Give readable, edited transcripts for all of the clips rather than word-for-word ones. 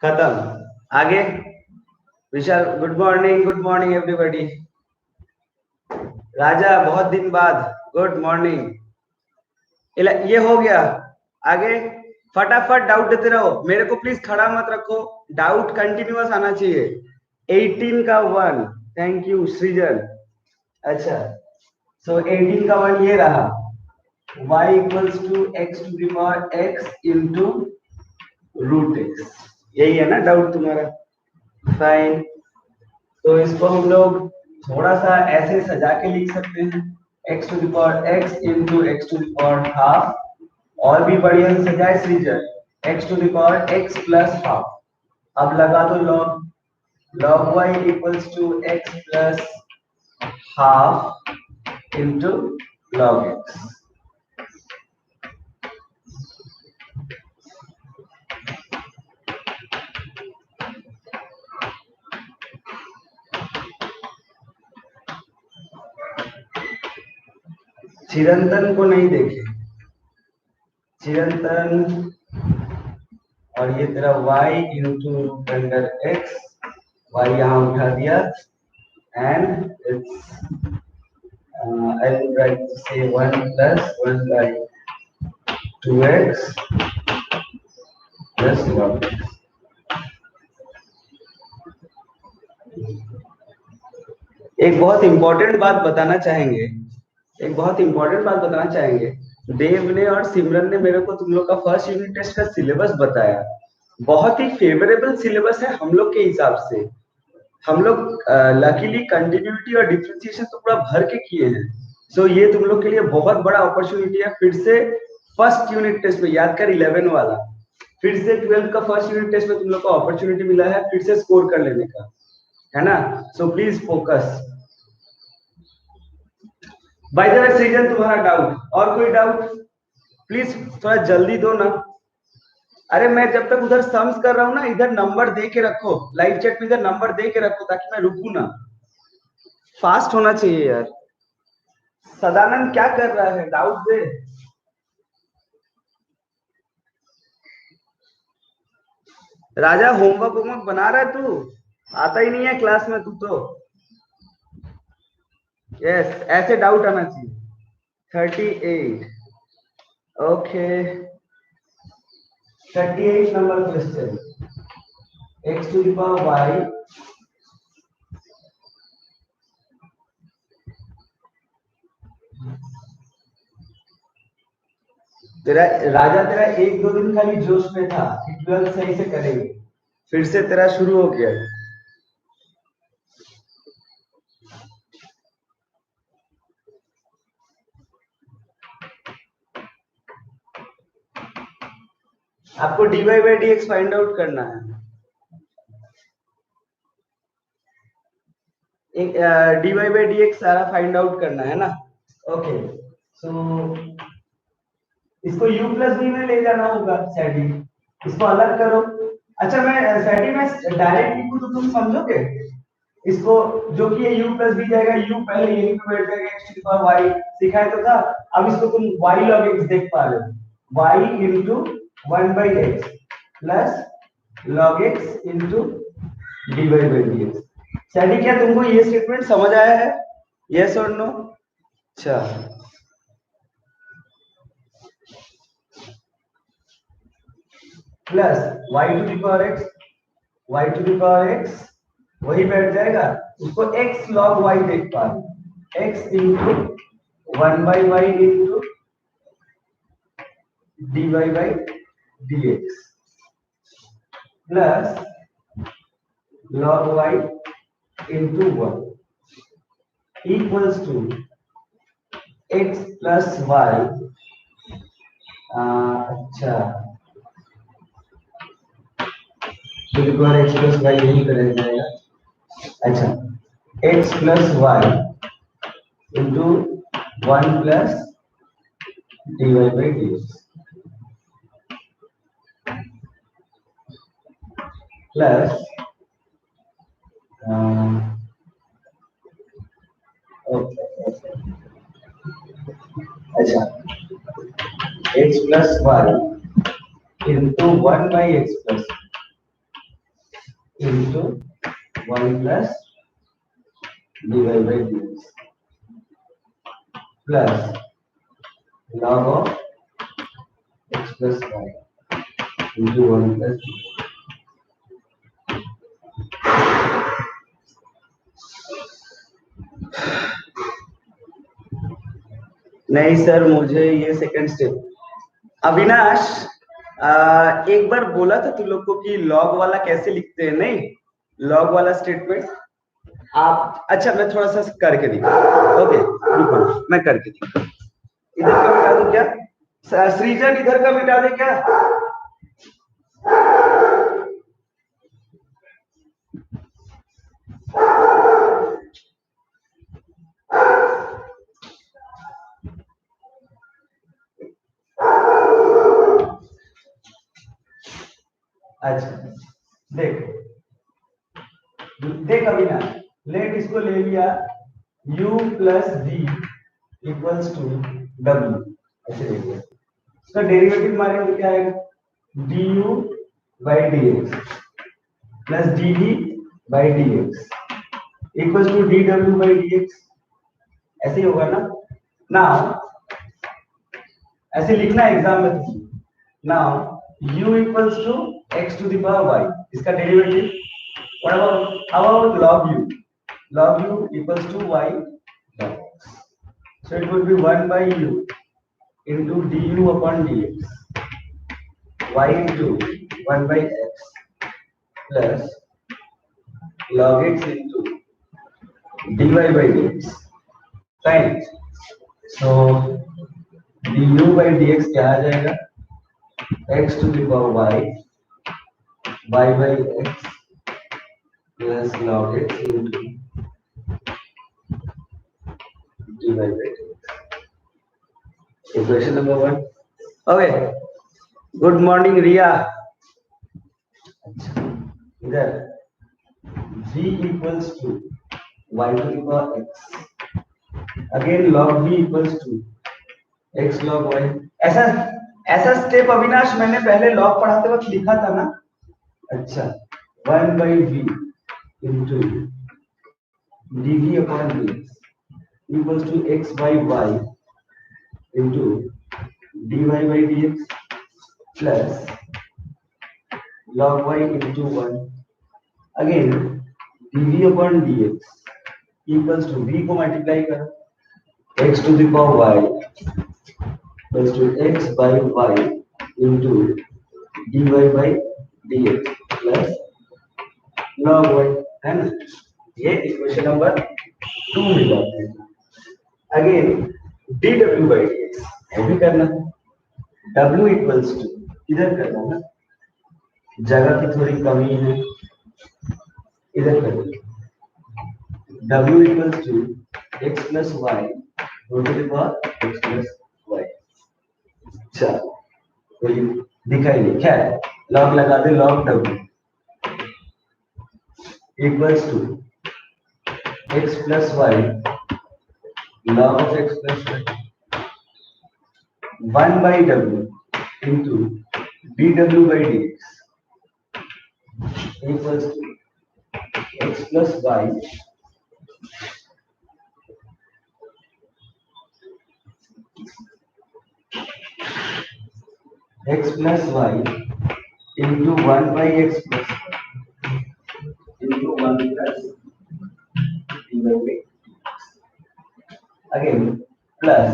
खत्म। आगे विशाल, good morning everybody. राजा बहुत दिन बाद, गुड मॉर्निंग। ये हो गया। आगे फटाफट डाउट देते रहो, मेरे को प्लीज खड़ा मत रखो, डाउट कंटिन्यूअस आना चाहिए। 18 का 1, थैंक यू सृजन। अच्छा, सो 18 का 1 ये रहा, y equals to x to the power x into root x। यही है ना डाउट तुम्हारा? फाइन। तो इसको हम लोग थोड़ा सा ऐसे सजा के लिख सकते हैं, x to the power x into x to the power half, और भी बढ़िया से सजाए Srijan, x to the power x plus half. अब लगा दो log y equals to x plus half into log x। Chirantan को नहीं देखे, चिरंतन, और ये तेरा y into root under x, y यहाँ उठा दिया, and it's I will write to say 1 plus 1 by 2x plus log x। एक बहुत इंपॉर्टेंट बात बताना चाहेंगे, एक बहुत इंपॉर्टेंट बात बताना चाहेंगे। देव ने और सिमरन ने मेरे को तुम लोग का फर्स्ट यूनिट टेस्ट का सिलेबस बताया, बहुत ही फेवरेबल सिलेबस है हम लोग के हिसाब से। हम लोग लकीली कंटिन्यूटी और डिफरेंशिएशन तो पूरा भर के किए हैं। सो ये तुम लोग के लिए बहुत बड़ा अपॉर्चुनिटी है, फिर से फर्स्ट यूनिट टेस्ट में याद कर 11 वाला, फिर से 12 का फर्स्ट यूनिट टेस्ट में तुम लोग को अपॉर्चुनिटी मिला है फिर से स्कोर कर लेने का, है ना? So please focus. By the way सृजन, तुम्हारा डाउट और कोई डाउट प्लीज थोड़ा जल्दी दो ना। अरे मैं जब तक उधर सम्स कर रहा हूँ ना, इधर नंबर दे के रखो, लाइव चैट में इधर नंबर दे के रखो ताकि मैं रुकू ना। फास्ट होना चाहिए यार। सदानंद क्या कर रहा है, डाउट दे। राजा होमवर्क बना रहा है तू? आता ही नहीं है क्लास में तू तो। यस, ऐसे डाउट आना चाहिए। 38, okay. 38 number question, x to the power y तेरा राजा, तेरा एक दो दिन खाली जोश में था कि 12 सही से करेंगे, फिर से तेरा शुरू हो गया। आपको dy by dx find out करना है। dy बाई dx सारा फाइंड आउट करना है ना? ओके, सो इसको u प्लस b में ले जाना होगा सैडी, इसको अलग करो। अच्छा, मैं सैडी में डायरेक्ट लिखूं तो तुम समझोगे इसको, जो कि ये u प्लस b जाएगा, u पहले यहीं पे बैठ जाएगा, x to the power y सिखाया तो था। अब इसको तुम y log x देख पा रहे हो, y into 1 by x plus log x into dy by dx। सैडी, क्या तुमको ये स्टेटमेंट समझ आया है? यस और नो? अच्छा, plus y to the power x, y to the power x वही बैठ जाएगा, उसको x log y देख पा रहे, x into 1 by y into dy by dx plus log y into 1 equals to x plus y। अच्छा, x plus y यही कर जाएगा। अच्छा, x plus y into 1 plus dy by dx plus अच्छा, x plus y into 1 by x plus into 1 plus dy by dx plus log of x plus y into 1 plus dy. नहीं sir, मुझे ये second step. Avinash, एक बार बोला था तुम लोग को कि लॉग वाला कैसे लिखते हैं, नहीं लॉग वाला स्टेटमेंट आप। अच्छा, मैं थोड़ा सा करके दिखा। ओके रुको, मैं करके दिखा। इधर का मिटा दो क्या सृजन, इधर का मिटा दे क्या? अच्छा देख देख अविनाश, लेट इसको ले लिया u plus D equals to w, ऐसे ले लिया। इसका डेरिवेटिव मारेंगे तो क्या आएगा du by D X plus D V by D x equals to D W by D X, ऐसे ही होगा ना। नाउ ऐसे लिखना एग्जाम में। Now u equals to x to the power y, इसका derivative what about log u? Log u equals to y log x. So it would be 1 by u into du upon dx y into 1 by x plus log x into dy by dx. Fine. So du by dx क्या आ जाएगा? x to the power y by x plus log x into dy by dx. Equation number 1. Okay. Good morning, Riya. इधर v equals to y to the power x. Again log v equals to x log y. ऐसा ऐसा step Avinash मैंने पहले log पढ़ाते वक्त लिखा था ना। अच्छा 1 by v into dv upon dx equals to x by y into dy by dx plus log y into 1 again dv upon dx equals to v को मल्टीप्लाई करो x to the power y equals to x by y into dy by dx plus log y, है ना। ये equation number 2 मिला। Again dw by dx ये भी करना, w equals to इधर करना ना, जगह की थोड़ी कमी है, इधर करना w equals to x plus y to the power x plus y. चलो कोई दिखाई नहीं, क्या है लॉग लगा दे, log w equals to x plus y log of x plus y 1 by w into dw by dx equals to x plus y x plus y into 1 by x plus y into 1 plus dy by dx. Again plus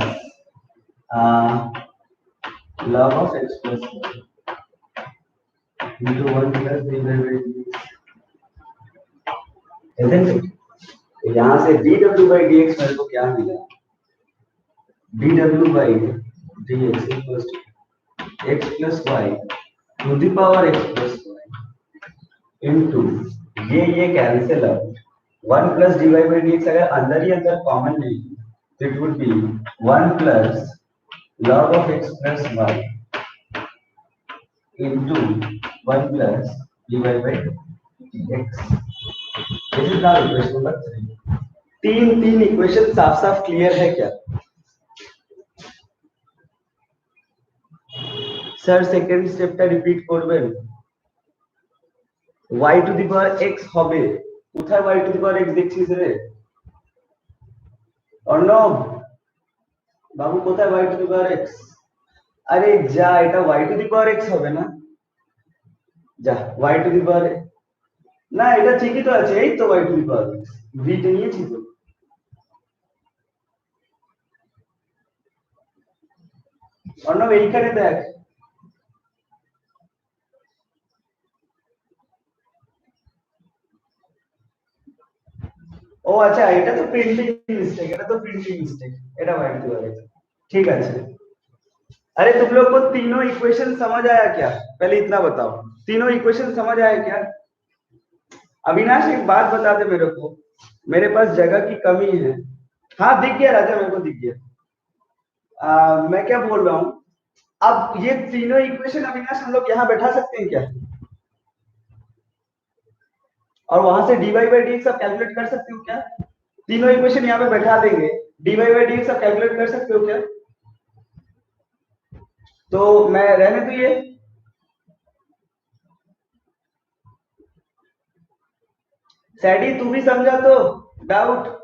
log of x plus y into 1 plus dy by dx, isn't it? तो यहाँ से dw by dx मेरे को क्या मिला? dw by dx equals to x plus y to the power x plus y into ये cancel out 1 plus dy by dx अगर अंदर ही अंदर कॉमन नहीं तो it would B 1 plus log of x plus y into 1 plus dy by dx. This is now equation number 3. तीन equation साफ साफ clear है क्या सर? सेकेंड स्टेपটা রিপিট করবেন। y to the power x হবে। কোথায় y to the power x দেখছিস রে অর্ণব বাবু, কোথায় y to the power x? আরে যা, এটা y to the power x হবে না? যা, y টু দি পাওয়ার, না এটা ঠিকই তো আছে, এই তো y to the power x, v তে নিয়েছি তো। অর্ণব এইখানে দেখ, ও আচ্ছা, এটা তো प्रिंटिंग मिस्टेक, এটা तो प्रिंटिंग मिस्टेक, এটা y टू पावर x ঠিক আছে। अरे तुम लोग को तीनों इक्वेशन समझ आया क्या? पहले इतना बताओ, तीनों इक्वेशन समझ आया क्या? अविनाश एक बात बता दे मेरे को, मेरे पास जगह की कमी है। हाँ दिख गया राजा, मेरे को दिख गया। मैं क्या बोल रहा हूँ, अब ये तीनों इक्वेशन अविनाश हम लोग यहाँ बैठा सकते हैं क्या? और वहां से dy बाई डी सब कैलकुलेट कर सकते हो क्या? तीनों इक्वेशन यहाँ पे बैठा देंगे, dy बाई डी सब कैलकुलेट कर सकते हो क्या? तो मैं रहने तो ये, सैडी तू भी समझा तो डाउट?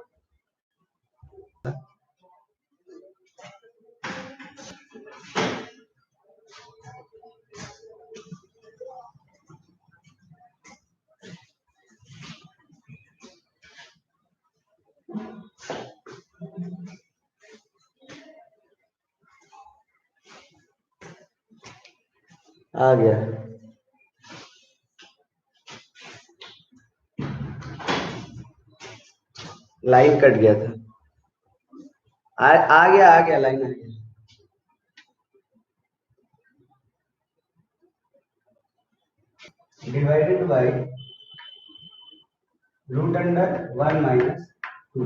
आ गया, लाइन कट गया था। आ गया लाइन आ गया। डिवाइडेड बाय रूट अंडर 1 माइनस 2।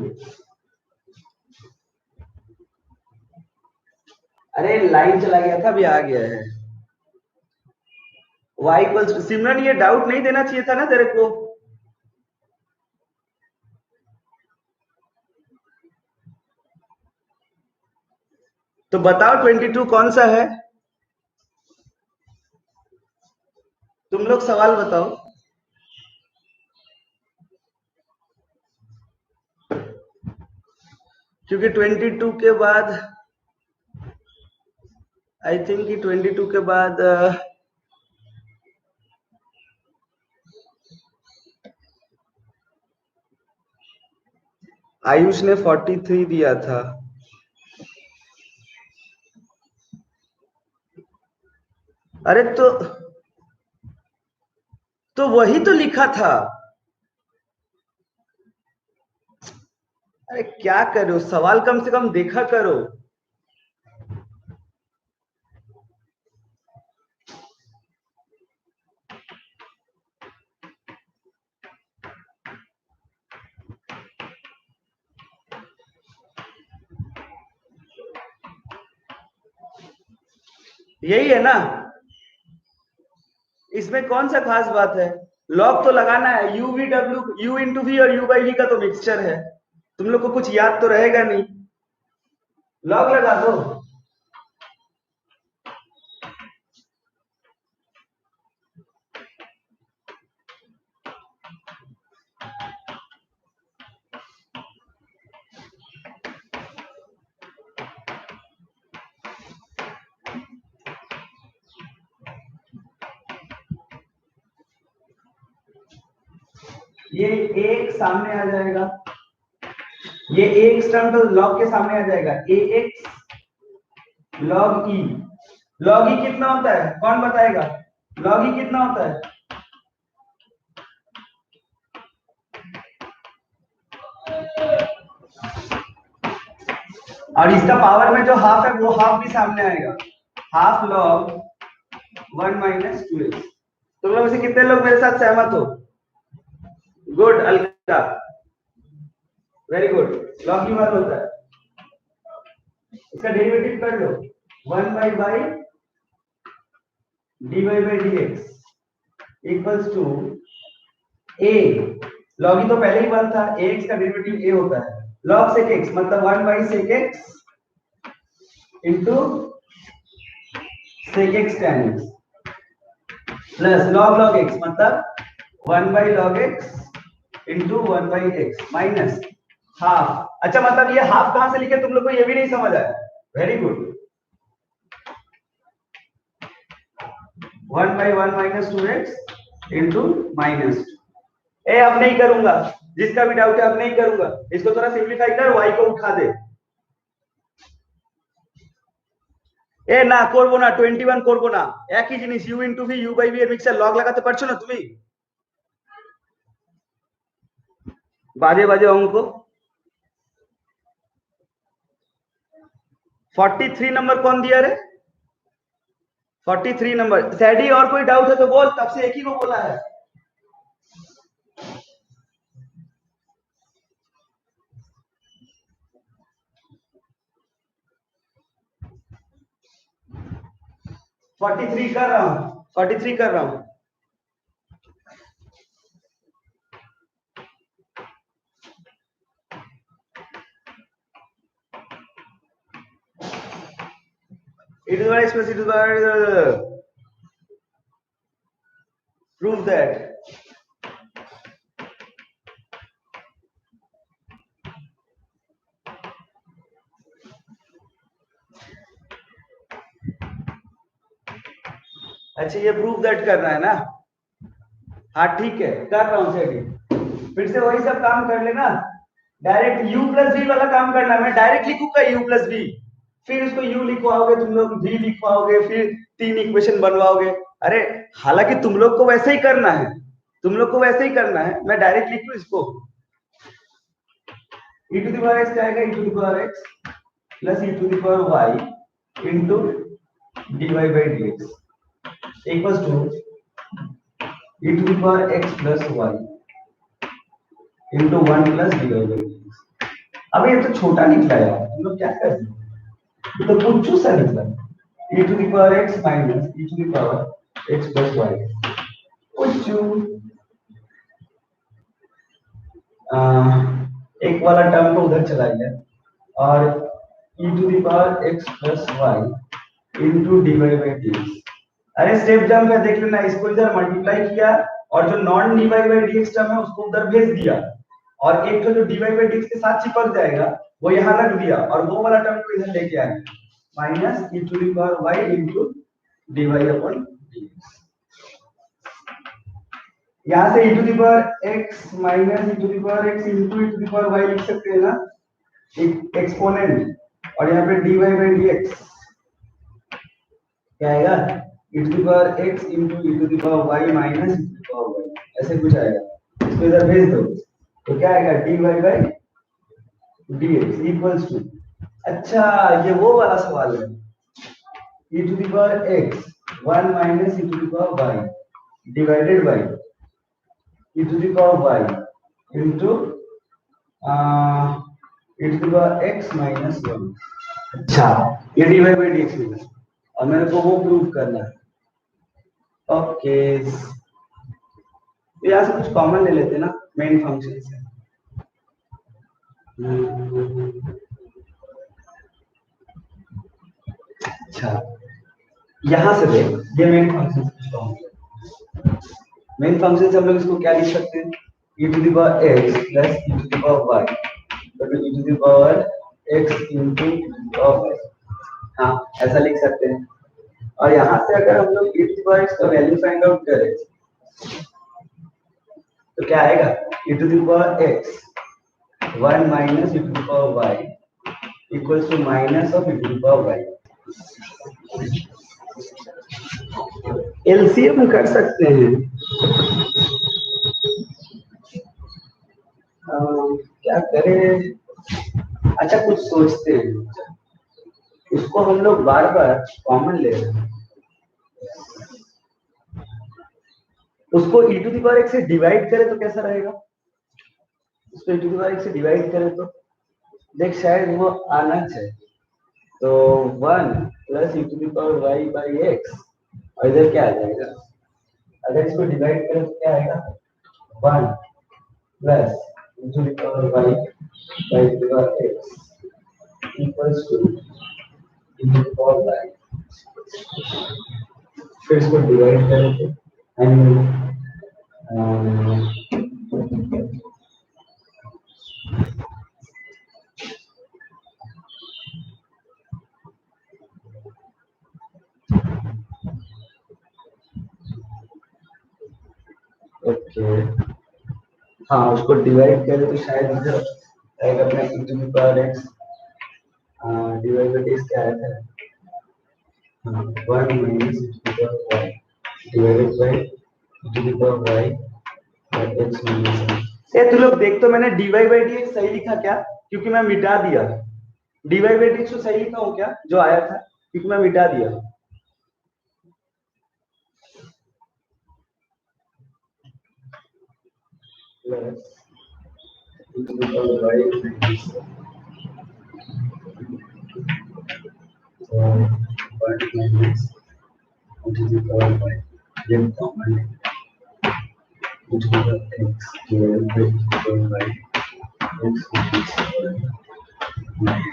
अरे लाइन चला गया था, अभी आ गया है। y इक्वल्स, सिमरन ये डाउट नहीं देना चाहिए था ना तेरे को? तो बताओ 22 कौन सा है? तुम लोग सवाल बताओ। क्योंकि 22 के बाद, आई थिंक कि 22 के बाद आयुष ने 43 दिया था। अरे तो वही तो लिखा था। अरे क्या करो, सवाल कम से कम देखा करो। यही है ना, इसमें कौन सा खास बात है? लॉग तो लगाना है, U V W, U into V और यू बाई वी का तो मिक्सचर है, तुम लोग को कुछ याद तो रहेगा नहीं, लॉग लगा दो। ये एक सामने आ जाएगा, ये एक टर्म तो लॉग के सामने आ जाएगा, ए एक्स लॉग ई। लॉग ई कितना होता है, कौन बताएगा? लॉग ई कितना होता है? और इसका पावर में जो हाफ है वो हाफ भी सामने आएगा, हाफ लॉग 1 माइनस 2x। तुम लोग से कितने लोग मेरे साथ सहमत हो? Good Alka, very good. Log की बात होता है, इसका डेरिवेटिव कर लो, 1 by D y by D x equals to A, log ही तो पहले ही 1 था, ए एक्स का डेरिवेटिव ए होता है, लॉग सेक एक्स मतलब 1 by sec X into sec X tan X plus log log X मतलब 1/log x into 1/x minus half. अच्छा मतलब ये हाफ कहां से लिखे तुम लोग को ये भी नहीं समझ आया? Very good. 1/1 minus 2x into minus. ए अब नहीं करूंगा, जिसका भी डाउट है अब नहीं करूंगा, इसको थोड़ा सिंप्लीफाई कर, y को उठा दे। এ না করবো না, 21 করবো না, একই জিনিস u into v u by v এর মিক্সচার লগ লাগাতে পারছো না তুমি? বাজে বাজে অঙ্ক। 43 नंबर कौन दिया रे? 43 नंबर। सैडी और कोई डाउट है तो बोल, तब से एक ही को बोला है। फोर्टी थ्री कर रहा हूँ, 43 कर रहा हूँ। It is what express, it is what prove that अच्छा ये प्रूफ दैट करना है ना? हाँ ठीक है, कर रहा हूँ सेटिंग। फिर से वही सब काम कर लेना, डायरेक्ट u प्लस v वाला काम करना। मैं डायरेक्ट लिखूंगा u प्लस v, फिर उसको u लिखवाओगे तुम लोग, v लिखवाओगे, फिर 3 इक्वेशन बनवाओगे। अरे हालांकि तुम लोग को वैसे ही करना है, तुम लोग को वैसे ही करना है, मैं डायरेक्ट लिखूं इसको। e to the power x आएगा, e to the power x plus e to the power y into dy by dx equals to e to the power x plus y into 1 plus dy by dx। अब ये तो छोटा निकला यार, तुम लोग क्या कर रहे हो? तो कुछ सा निकला, e to the power x minus e to the power x plus y कुछ एक वाला टर्म तो उधर चला गया, और e to the power x plus y into dy by dx। अरे स्टेप जंप है, देख लेना, इसको इधर मल्टीप्लाई किया और जो non dy by dx term है उसको उधर भेज दिया, और एक तो जो dy बाय dx के साथ चिपक जाएगा वो यहाँ रख दिया, और वो वाला टर्म को इधर लेके आया minus e to the power y into dy upon dx। यहाँ से e to the power x minus e to the power x into e to the power y लिख सकते हैं ना, एक एक्सपोनेंट, और यहाँ पे dy बाय dx क्या आएगा, e to the power x into e to the power y minus e to the power y, ऐसे कुछ आएगा। इसको इधर भेज दो तो क्या आएगा, dy by dx equals to, अच्छा ये वो वाला सवाल है, e to the power x 1 minus e to the power y divided by e to the power y into e to the power x minus 1। अच्छा ये dy बाय dx मिला, और मेरे को वो प्रूव करना है। ओके तो यहाँ से कुछ कॉमन ले लेते ना, मेन फंक्शन से। अच्छा यहाँ से देख, ये मेन फंक्शन से कुछ कॉमन, मेन फंक्शन से हम लोग इसको क्या लिख सकते हैं, e to the power x plus e to the power y, तो e to the power x into e to the power y, हाँ ऐसा लिख सकते हैं। और यहाँ से अगर हम लोग e to the power x का वैल्यू फाइंड आउट करें तो क्या आएगा, e to the power x 1 minus e to the power y equals to minus of e to the power y। LCM कर सकते हैं, क्या करें, अच्छा कुछ सोचते हैं, इसको हम लोग बार बार कॉमन ले रहे हैं, उसको e to the power x से डिवाइड करें तो कैसा रहेगा, उसको e to the power x से डिवाइड करें तो देख शायद वो आना चाहिए, तो 1 plus e to the power y by x, और इधर क्या आ जाएगा, अगर इसको डिवाइड करें तो क्या आएगा, 1 plus e to the power y by x equals to e to the power y, फिर इसको डिवाइड करें तो ओके, हाँ उसको डिवाइड करें तो शायद इधर आएगा अपना e to the power x divide by x क्या आता है, हाँ 1 minus e to the power y divided by e to the power y और x minus y। ये तू लोग देख तो मैंने dy by dx सही लिखा क्या, क्योंकि मैं मिटा दिया। dy by dx तो सही लिखा हो क्या जो आया था, क्योंकि मैं मिटा दिया। Plus e to the power y minus 1 minus e to the power y, ये कॉमन है, e to the power x divided by e to the power y x minus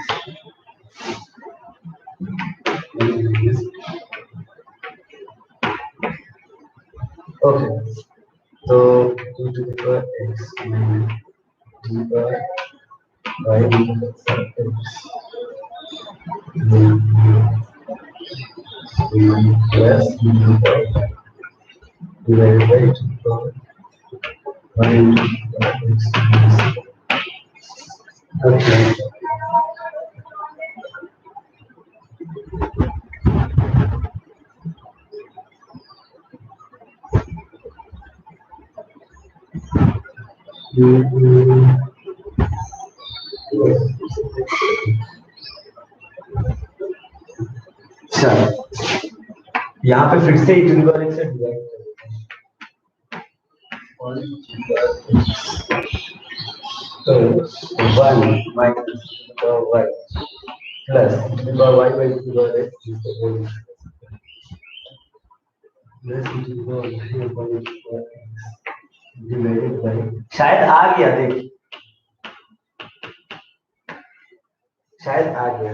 okay, तो e to the power x minus e to the power y minus x plus e to the power y divided by e to the power y into the power x minus okay। यहाँ पे फिर से e to the power x से divide कर देते हैं तो 1 minus e to the power y plus e to the power y by e to the power x is the whole plus e to the power y by e to the power x divided by, शायद आ गया, देख शायद आ गया।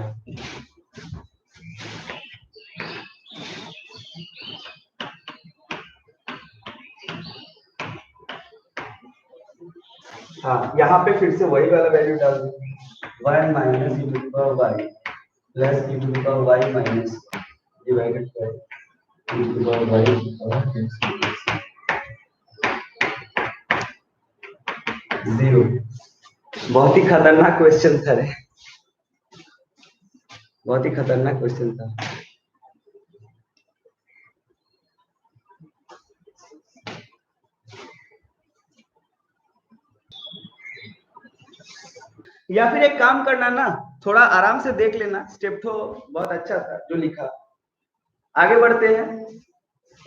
हाँ यहाँ पे फिर से वही वाला वैल्यू डाल दूंगी 1 minus e to the power y plus e to the power y minus divided by e to the power y और x जीरो। बहुत ही खतरनाक क्वेश्चन था रे, बहुत ही खतरनाक क्वेश्चन था। या फिर एक काम करना ना, थोड़ा आराम से देख लेना, स्टेप तो बहुत अच्छा था जो लिखा। आगे बढ़ते हैं,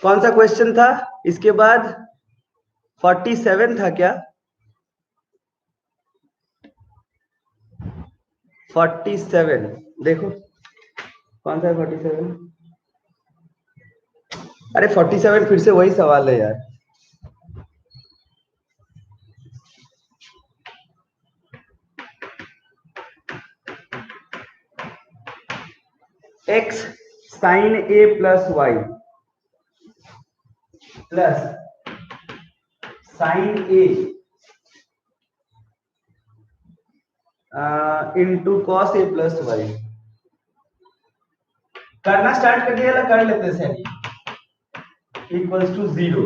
कौन सा क्वेश्चन था इसके बाद, 47 था क्या, 47 देखो कौन सा है 47। अरे 47 फिर से वही सवाल है यार। x sin a plus y plus sin a into cos a plus y करना स्टार्ट कर दिया, कर लेते हैं इक्वल्स टू 0,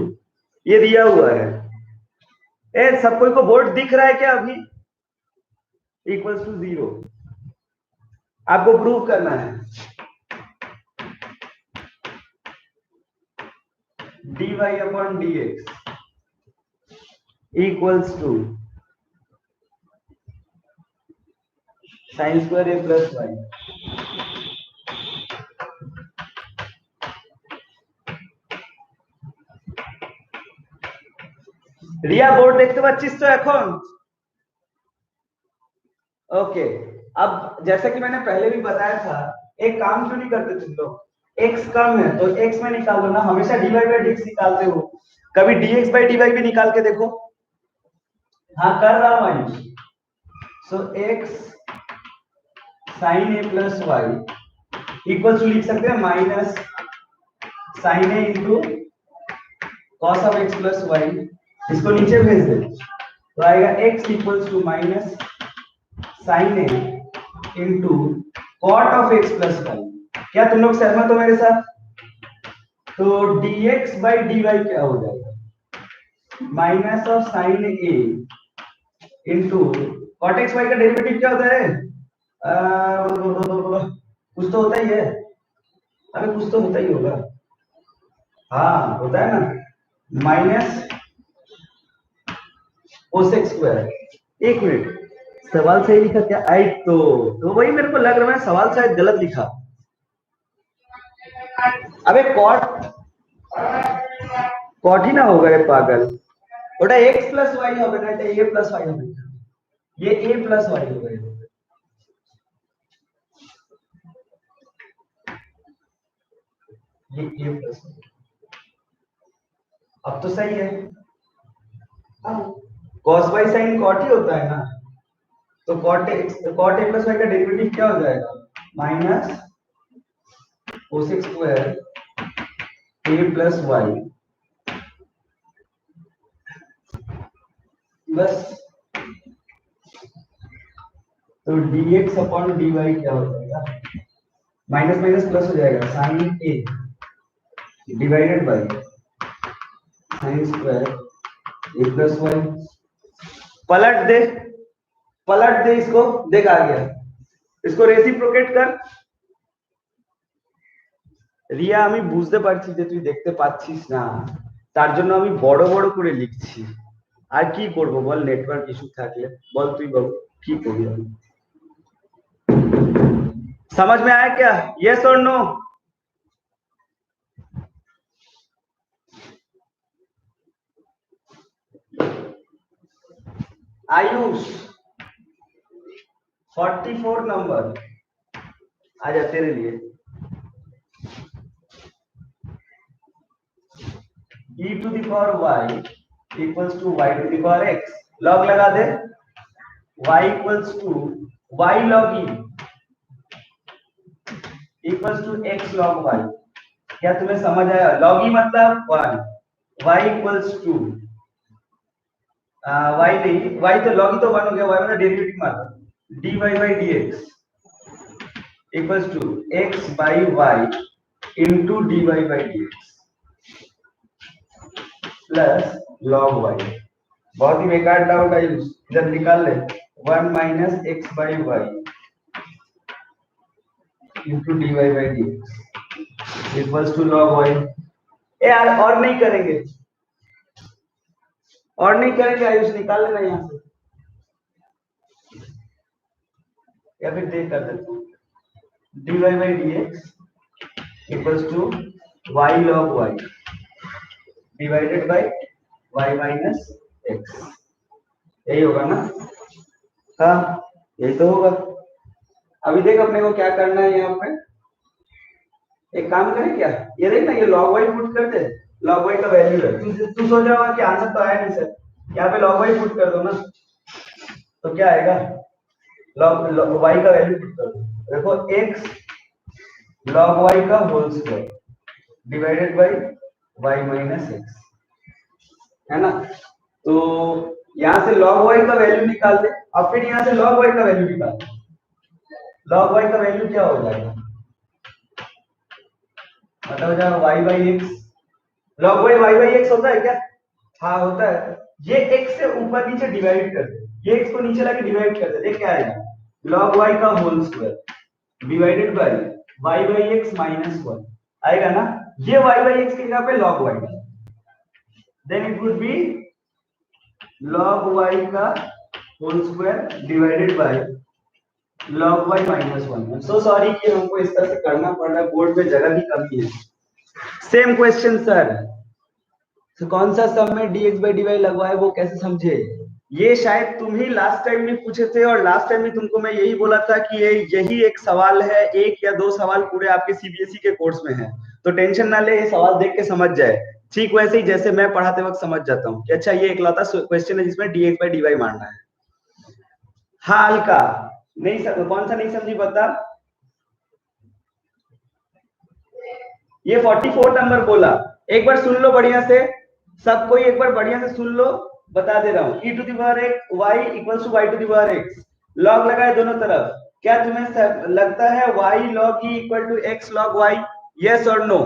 ये दिया हुआ है। ए सब कोई को बोर्ड दिख रहा है क्या अभी, इक्वल्स टू 0 आपको प्रूव करना है। dy upon dx equals to sin square a plus y Riya board देखते पाচ্ছিস तो এখন ओके। अब जैसा कि मैंने पहले भी बताया था, एक काम क्यों नहीं करते तुम लोग, x कम है तो x में निकाल दो ना, हमेशा dy by dx निकालते हो, कभी dx by dy भी निकाल के देखो। हाँ कर रहा हूं Ayush. So x sin a plus y equal to लिख सकते हैं minus sin a into cos of x plus y इसको नीचे भेज दे तो आएगा x equals to minus sine A into cot of x plus Y. क्या तुम लोग सहमत हो मेरे साथ? तो dx बाई dy क्या हो जाएगा? Minus of sine A into cot X Y का डेरिवेटिव क्या होता है? कुछ तो होता ही है। अरे कुछ तो होता ही होगा। हाँ होता है ना, माइनस कोसेक स्क्वायर। एक मिनट, सवाल सही लिखा क्या? आई तो वही मेरे को लग रहा है सवाल शायद गलत लिखा। अबे कॉट ही ना होगा रे पागल, ওটা x प्लस वाई হবে না, এটা a प्लस वाई হবে। ये a प्लस वाई हो गए, ये a प्लस। अब तो सही है। cos बाई साइन कॉट ही होता है ना, तो कॉट a प्लस वाई का डेरिवेटिव क्या हो जाएगा? Minus cosec square a plus Y, बस। तो dx अपॉन dy क्या हो जाएगा? माइनस माइनस प्लस हो जाएगा, sine A divided by sine square A plus Y. पलट दे इसको, देख आ गया। इसको रेसिप्रोकेट कर। রিয়া, আমি বুঝতে পারছি যে তুই দেখতে পাচ্ছিস না, তার জন্য আমি বড় বড় করে লিখছি। আর কি করব বল, নেটওয়ার্ক ইস্যু থাকলে বল, তুই বল কি করবি আমি। समझ में आया क्या? यस और नो? आयुष 44 नंबर आजा तेरे लिए। e to the power y equals to y to the power x। Log लगा दे, y equals to y log e equals to x log y। क्या तुम्हें समझ आया? log e मतलब 1, y इक्वल्स टू y नहीं, y तो log e तो 1 हो गया, y मतलब डेरिवेटिव मार dy by dx equals to x by y into dy by dx plus log y। बहुत ही बेकार डाउट है, इधर निकाल ले। 1 minus x by y into dy by dx equals to log y। यार और नहीं करेंगे, और नहीं करेंगे आयुष, निकाल लेना यहाँ से, या फिर देख कर देते dy by dx equals to y log y divided by y minus x। यही होगा ना? हाँ यही तो होगा। अभी देख अपने को क्या करना है यहाँ पे, एक काम करें क्या, ये देख ना, ये log y पुट कर दे। log y का वैल्यू है, तू सोच रहा होगा कि आंसर तो आया नहीं सर, यहाँ पे log y पुट कर दो ना, तो क्या आएगा? log y का वैल्यू पुट कर दो। देखो x log y का whole square divided by y minus x, है ना? तो यहाँ से log y का वैल्यू निकाल दे, और फिर यहाँ से log y का वैल्यू निकाल दे। log y का वैल्यू क्या हो जाएगा? मतलब हो जाएगा y by x। log y by x होता है क्या? हाँ होता है। ये x से ऊपर नीचे डिवाइड कर दे, ये x को नीचे लाके डिवाइड कर दे, देख क्या आएगा? log y का whole square divided by y by x minus 1 आएगा ना? ये y by x की जगह पे log y, then it would be log y का whole square divided by log y minus 1। I am so sorry कि हमको इस तरह से करना पड़ रहा है, बोर्ड में जगह की कमी है। सेम क्वेश्चन सर, तो कौन सा सम में dx by dy लगवाए वो कैसे समझे? ये शायद तुम ही लास्ट टाइम में पूछे थे, और लास्ट टाइम में तुमको मैं यही बोला था कि यही एक सवाल है, एक या दो सवाल पूरे आपके सीबीएसई के कोर्स में है, तो टेंशन ना ले, ये सवाल देख के समझ जाए। ठीक वैसे ही जैसे मैं पढ़ाते वक्त समझ जाता हूँ कि अच्छा ये इकलौता क्वेश्चन है जिसमें dx by dy मारना है। हाँ अलका, नहीं सर, कौन सा नहीं समझी बता? ये 44 नंबर बोला, एक बार सुन लो बढ़िया से। सब कोई एक बार बढ़िया से सुन लो, बता दे रहा हूँ। e to the power X Y equals to Y to the power X, log लगाए दोनों तरफ। क्या तुम्हें लगता है y log e equal to x log y? Yes और नो?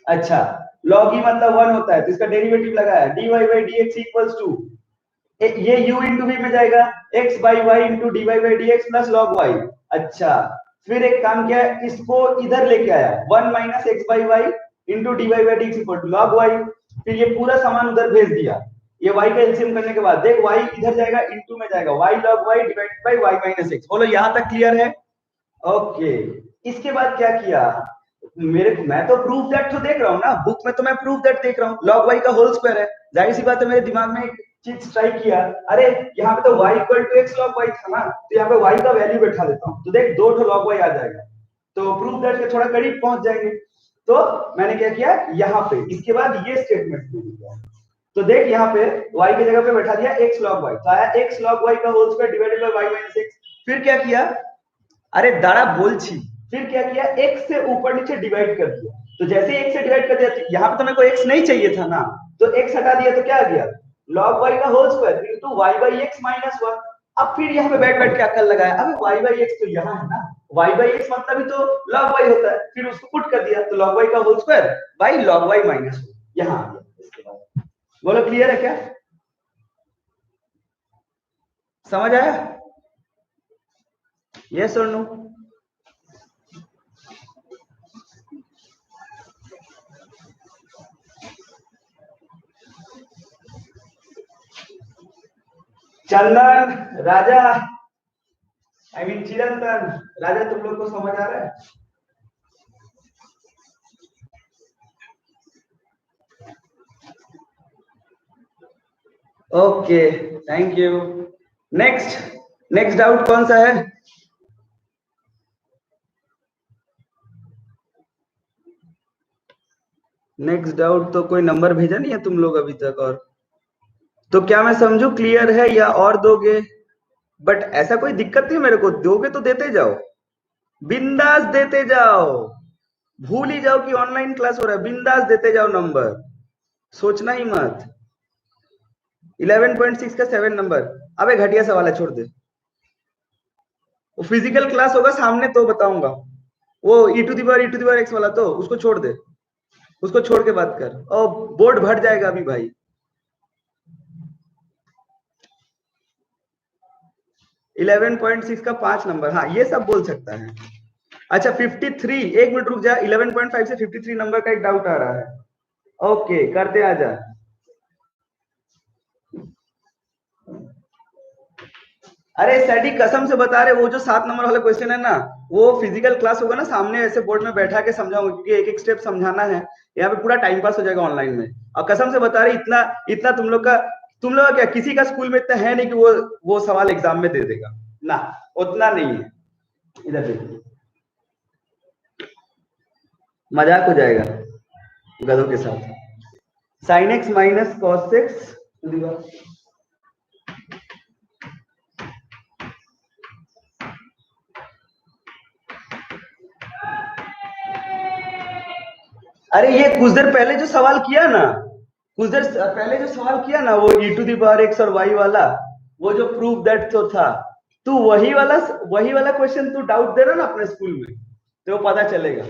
अच्छा, log e मतलब 1 होता है तो इसका डेरिवेटिव लगाया, dy by dx equals to ये u इंटू v में जाएगा x by y into dy by dx plus log y। अच्छा, फिर एक काम किया, इसको इधर लेके आया, 1 minus x by y into d y by d equal to log y. फिर ये पूरा सामान उधर भेज दिया। ये y का एलसीएम करने के बाद देख y इधर जाएगा, इनटू में जाएगा, y log y divided by y minus x। बोलो यहां तक क्लियर है? ओके। इसके बाद क्या किया, मैं तो प्रूफ दैट तो देख रहा हूँ ना, बुक में तो मैं प्रूफ दैट देख रहा हूँ, log y का होल स्क्वायर है। जाहिर सी बात है, मेरे दिमाग में एक चीज स्ट्राइक किया, अरे यहाँ पे तो y equal to x log y था ना, तो यहाँ पे y का वैल्यू बैठा देता हूँ, तो देख 2 log y आ जाएगा, तो प्रूफ दैट के थोड़ा करीब पहुंच जाएंगे। तो मैंने क्या किया यहाँ पे, इसके बाद ये स्टेटमेंट मैंने किया, तो देख यहाँ पे y की जगह पे बैठा दिया x log y, तो आया x log y का whole square divided by y minus x। फिर क्या किया, अरे दाड़ा बोलछी, फिर क्या किया, x से ऊपर नीचे डिवाइड कर दिया। तो जैसे x से डिवाइड कर दिया, तो यहाँ पे तो मेरे को x नहीं चाहिए था ना, तो x हटा दिया तो क्या आ गया, log y का whole square into y by x minus 1। अब फिर यहाँ पे बैठ बैठ के अकल लगाया, अबे y by x तो यहाँ है ना, y by x मतलब ही तो log y होता है, फिर उसको पुट कर दिया, तो log y का whole square by log y minus 1 यहाँ आ गया। इसके बाद बोलो क्लियर है क्या, समझ आया? यस और no? Chandan, Raja, I mean चिरंतन, राजा, तुम लोग को समझ आ रहा है? Okay, thank you. Next, next doubt कौन सा है? नेक्स्ट डाउट तो कोई नंबर भेजा नहीं है तुम लोग अभी तक, और तो क्या मैं समझू क्लियर है या और दोगे? बट ऐसा कोई दिक्कत नहीं, मेरे को दोगे तो देते जाओ, बिंदास देते जाओ, भूल ही जाओ कि ऑनलाइन क्लास हो रहा है, बिंदास देते जाओ नंबर, सोचना ही मत। 11.6 का 7 नंबर, अबे घटिया सवाल है, छोड़ दे। वो फिजिकल क्लास होगा सामने तो बताऊंगा, वो ई टू दी पावर एक्स वाला तो उसको छोड़ दे, उसको छोड़ के बात कर, और बोर्ड भर जाएगा अभी भाई। 11.6 का 5 नंबर, हाँ ये सब बोल सकता है। अच्छा 53, एक मिनट रुक जा, 11.5 से 53 नंबर का एक डाउट आ रहा है। ओके करते आ जा। अरे सैडी कसम से बता रहे, वो जो 7 नंबर वाला क्वेश्चन है ना, वो फिजिकल क्लास होगा ना सामने, ऐसे बोर्ड में बैठा के समझाऊंगा, क्योंकि एक एक स्टेप समझाना है, यहाँ पे पूरा टाइम पास हो जाएगा ऑनलाइन में। और कसम से बता रहे, इतना इतना तुम लोग का क्या किसी का स्कूल में इतना है नहीं कि वो सवाल एग्जाम में दे देगा ना, उतना नहीं है। इधर देखिए, मजाक हो जाएगा गधों के साथ। Sign x minus cos x, अरे ये कुछ देर पहले जो सवाल किया ना, कुछ देर पहले जो सवाल किया ना, वो ई टू दी पावर एक्स और वाई वाला, वो जो प्रूफ दैट तो था, तू वही वाला क्वेश्चन तू डाउट दे रहा ना अपने स्कूल में, तो पता चलेगा।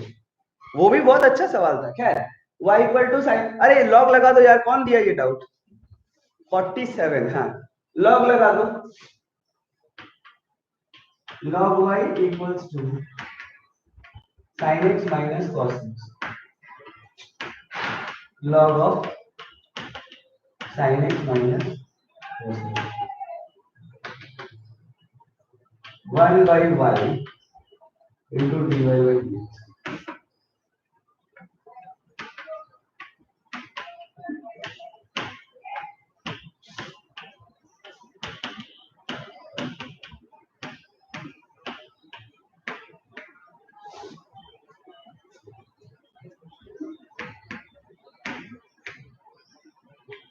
वो भी बहुत अच्छा सवाल था। खैर, y इक्वल टू साइन, अरे लॉग लगा दो यार, कौन दिया ये डाउट? 47, हाँ लॉग लगा दो, log y equals to sine x minus cos x, log of sine x minus cos x, 1 by y into dy by dx।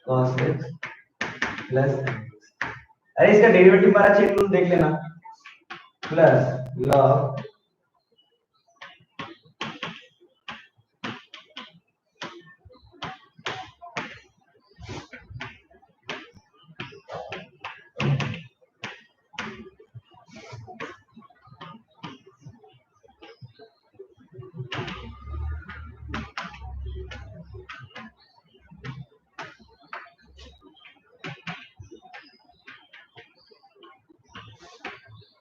cos x plus, अरे इसका डेरिवेटिव मारा, चेन रूल देख लेना, plus log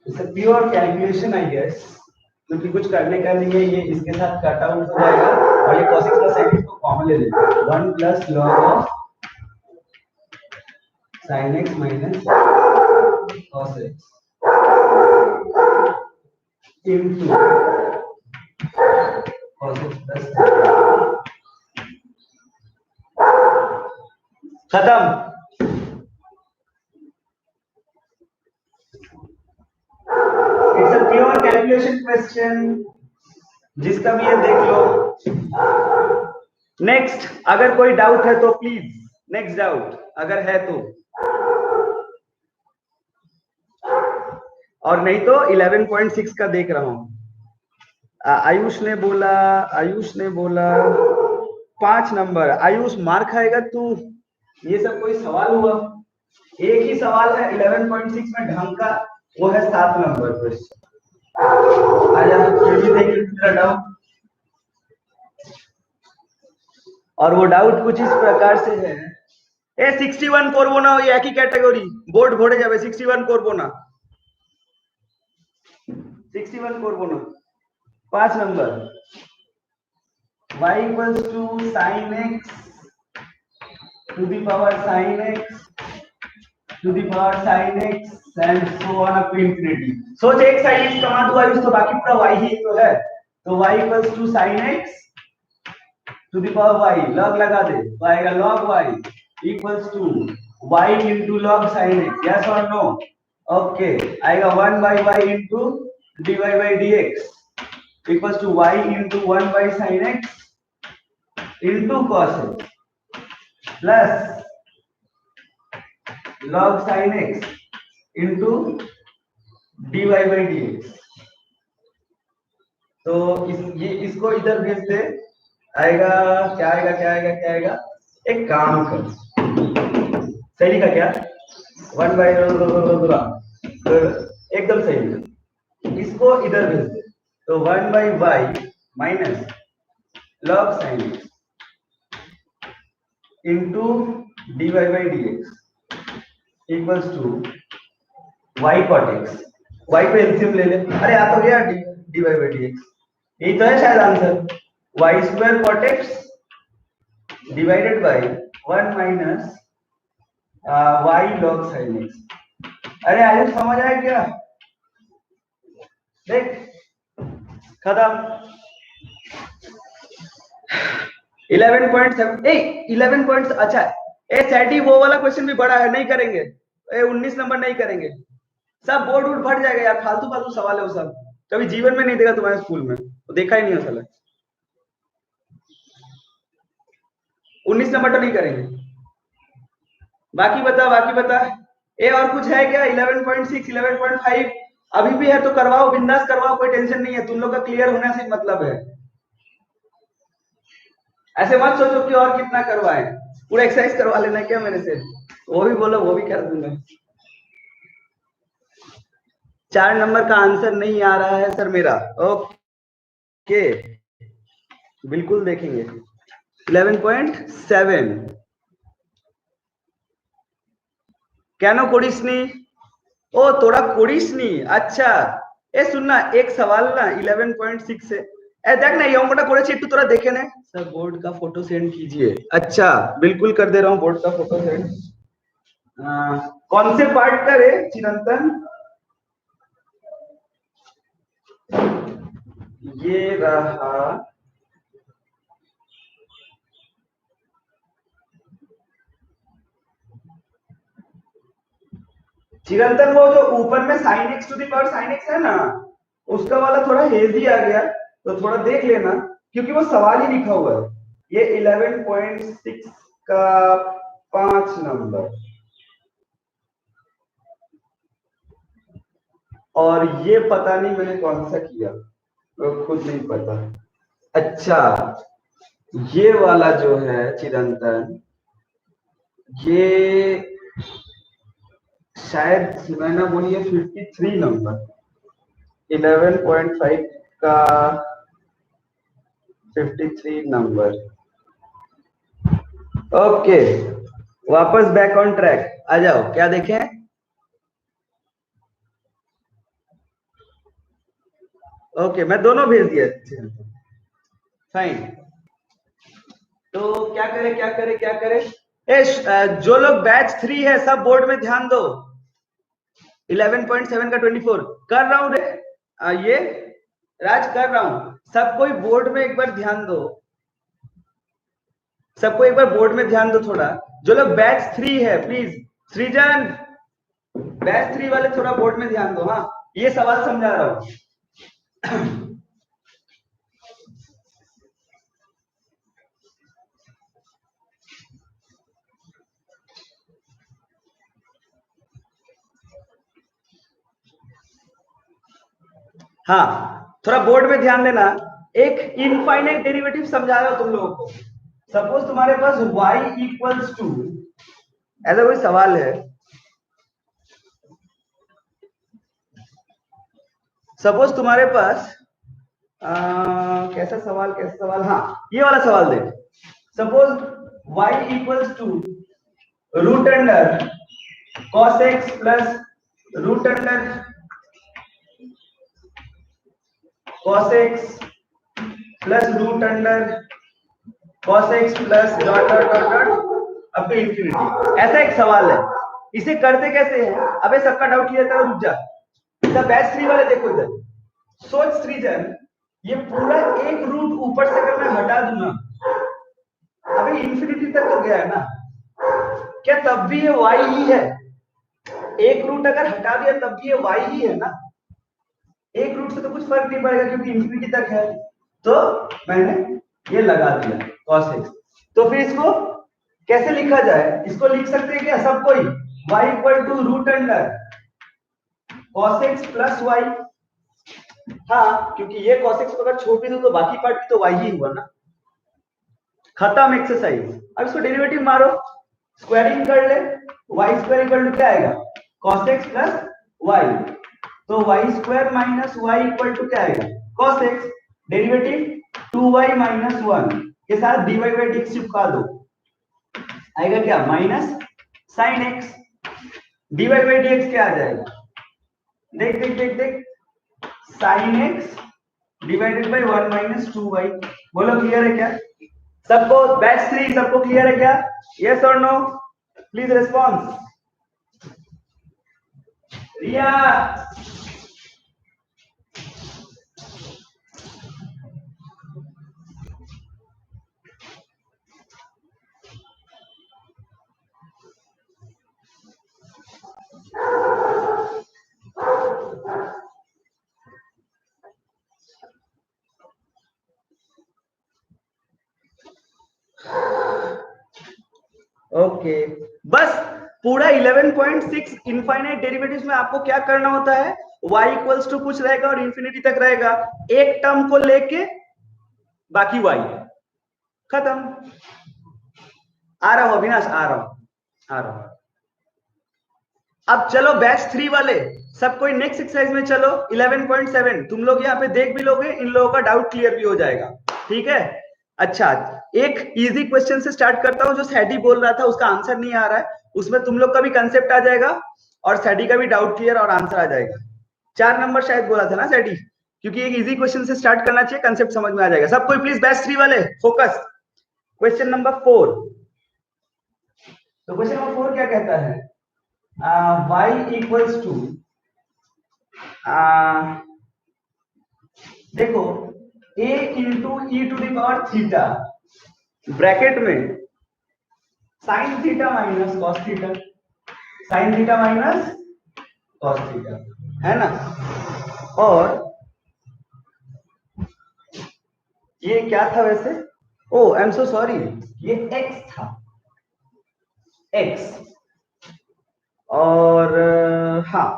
it's a pure calculation I guess, क्योंकि कुछ करने का नहीं है, ये इसके साथ कट आउट हो जाएगा और ये cos x plus sin x को कॉमन ले लेंगे, 1 plus log of sin x minus cos x into cos x plus खत्म। It's a pure calculation question, जिसका भी ये देख लो। नेक्स्ट, अगर कोई डाउट है तो प्लीज, नेक्स्ट डाउट अगर है तो, और नहीं तो 11.6 का देख रहा हूं। आयुष ने बोला 5 नंबर। आयुष मार खाएगा तू, ये सब कोई सवाल हुआ? एक ही सवाल है 11.6 में ढंग का, वो है 7 नंबर क्वेश्चन। आजा फिर भी देख तेरा डाउट, और वो डाउट कुछ इस प्रकार से है। ए 61 করব না, ওই একই ক্যাটাগরি, বোর্ড ভরে যাবে। 61 করব না, 61 করব না। 5 number, y equals to sin x to the power sin x to the power sin x and so on up to infinity। सोच एक sin x कमा दूंगा इस, तो बाकी पूरा y ही तो है, तो y equals to sin x to the power y, log लगा दे तो आएगा log y equals to y into log sin x, yes or no? Okay, आएगा 1 by y into dy by dx equals to y into 1 by sin x into cos x plus log sin x into dy by dx। तो ये इसको इधर भेज दे, आएगा क्या आएगा क्या आएगा क्या आएगा? एक काम कर, सही का क्या 1 by एकदम सही, इसको इधर भेज दे, तो 1 by y minus log sin x into dy by dx equals to y cot x, y पे एलसीएम ले ले, अरे आ तो गया dy by dx, यही तो है शायद answer, y square cot x divided by 1 minus y log sin x। अरे आयुष समझ आया क्या? देख खत्म। 11.7 ए 11 पॉइंट्स, अच्छा ए सैटी वो वाला क्वेश्चन भी बड़ा है, नहीं करेंगे। ए 19 नंबर नहीं करेंगे, सब बोर्ड वोर्ड भर जाएगा यार, फालतू फालतू सवाल है वो सब, कभी जीवन में नहीं देखा तुम्हारे स्कूल में, वो देखा ही नहीं हो साला। 19 नंबर तो नहीं करेंगे, बाकी बता ए और कुछ है क्या? 11.6 11.5 अभी भी है तो करवाओ, बिंदास करवाओ, कोई टेंशन नहीं है, तुम लोग का क्लियर होने से मतलब है। ऐसे मत सोचो कि और कितना करवाए, पूरा एक्सरसाइज करवा लेना क्या मेरे से, वो भी बोलो वो भी कर दूंगा। 4 नंबर का आंसर नहीं आ रहा है सर मेरा, ओके बिल्कुल देखेंगे। 11.7 কেন করিসনি? ও তোরা করিসনি, আচ্ছা। এ सुनना, एक सवाल ना 11.6 से, ए देख ना ये अंकटा করেছি, একটু তোরা দেখে নে। सर बोर्ड का फोटो सेंड कीजिए। अच्छा बिल्कुल कर दे रहा हूँ बोर्ड का फोटो सेंड। कौन से पार्ट का रे चिरंतन? ये रहा, चिरंतन वो जो ऊपर में sin x to the power sin x है ना, उसका वाला थोड़ा हेजी आ गया, तो थोड़ा देख लेना, क्योंकि वो सवाल ही लिखा हुआ है। ये 11.6 का 5 नंबर, और ये पता नहीं मैंने कौन सा किया, तो खुद नहीं पता। अच्छा ये वाला जो है चिरंतन, ये शायद मैंने बोली है 53 नंबर, 11.5 का 53 नंबर। ओके वापस बैक ऑन ट्रैक आ जाओ, क्या देखें? ओके, मैं दोनों भेज दिया। फाइन। तो क्या करे क्या करे क्या करे? जो लोग बैच 3 है सब बोर्ड में ध्यान दो। 11.7 का 24 कर रहा हूं रे। ये राज कर रहा हूं। सब कोई बोर्ड में एक बार ध्यान दो। सबको एक बार बोर्ड में ध्यान दो थोड़ा। जो लोग बैच 3 है प्लीज, सृजन बैच 3 वाले थोड़ा बोर्ड में ध्यान दो। हाँ, ये सवाल समझा रहा हूं। हाँ, थोड़ा बोर्ड में ध्यान देना। एक इनफाइनाइट डेरिवेटिव समझा रहा हूं तुम लोगों को। सपोज तुम्हारे पास y इक्वल्स टू, ऐसा कोई सवाल है। सपोज तुम्हारे पास कैसा सवाल, हाँ ये वाला सवाल दे। Suppose y equals to root under cos x plus root under cos x plus root under cos x plus dot dot dot dot up to infinity. ऐसा एक सवाल है। इसे करते कैसे हैं? अबे सबका डाउट क्लियर करो, रुक जा। सब बैच 3 वाले देखो इधर। सोच सृजन, ये पूरा एक रूट ऊपर से अगर मैं हटा दूं ना, अबे इंफिनिटी तक तो गया है ना, क्या तब भी ये y ही है? एक रूट अगर हटा दिया तब भी ये y ही है ना। एक रूट से तो कुछ फर्क नहीं पड़ेगा क्योंकि इंफिनिटी तक है। तो मैंने ये लगा दिया cos x। तो फिर इसको कैसे लिखा जाए? इसको लिख सकते हैं क्या सब कोई? y equal to root under cos x plus y। हाँ, क्योंकि ये cos x को अगर छोड़ भी दो तो बाकी पार्ट भी तो y ही हुआ ना। खत्म एक्सरसाइज। अब इसको डेरिवेटिव मारो, स्क्वायरिंग कर ले। y स्क्वायर इक्वल टू क्या आएगा? cos x plus y। तो y square minus y equal to क्या आएगा? cos x। Derivative 2y minus 1 के साथ dy बाई dx चिपका दो, आएगा क्या? Minus sin x। dy by dx क्या आ जाएगा? देख देख देख देख, sin x divided by 1 minus 2y। बोलो क्लियर है क्या सबको? बैच 3 सबको क्लियर है क्या? यस और no? Please response. Riya, okay. बस पूरा 11.6 इनफाइनाइट डेरिवेटिव्स में आपको क्या करना होता है? y इक्वल्स टू कुछ रहेगा और इंफिनिटी तक रहेगा। एक टर्म को लेके बाकी y, खत्म। आ रहा हो अविनाश, आ रहा हूं। अब चलो बैच 3 वाले सब कोई नेक्स्ट एक्सरसाइज में चलो। 11.7 तुम लोग यहाँ पे देख भी लोगे, इन लोगों का डाउट क्लियर भी हो जाएगा। ठीक है? अच्छा, एक इजी क्वेश्चन से स्टार्ट करता हूं। जो सैडी बोल रहा था उसका आंसर नहीं आ रहा है, उसमें तुम लोग का भी कंसेप्ट आ जाएगा और सैडी का भी डाउट क्लियर और आंसर आ जाएगा। 4 नंबर शायद बोला था ना सैडी, क्योंकि एक इजी क्वेश्चन से स्टार्ट करना चाहिए, कंसेप्ट समझ में आ जाएगा। सब कोई प्लीज बैच 3 वाले फोकस। Question number 4। तो क्वेश्चन नंबर 4 क्या कहता है? y इक्वल्स टू, देखो a into e to the power theta bracket में sine theta minus cos theta, sine theta minus cos theta, है ना। और ये क्या था वैसे? Oh I am so sorry, ये x था, x। और हाँ,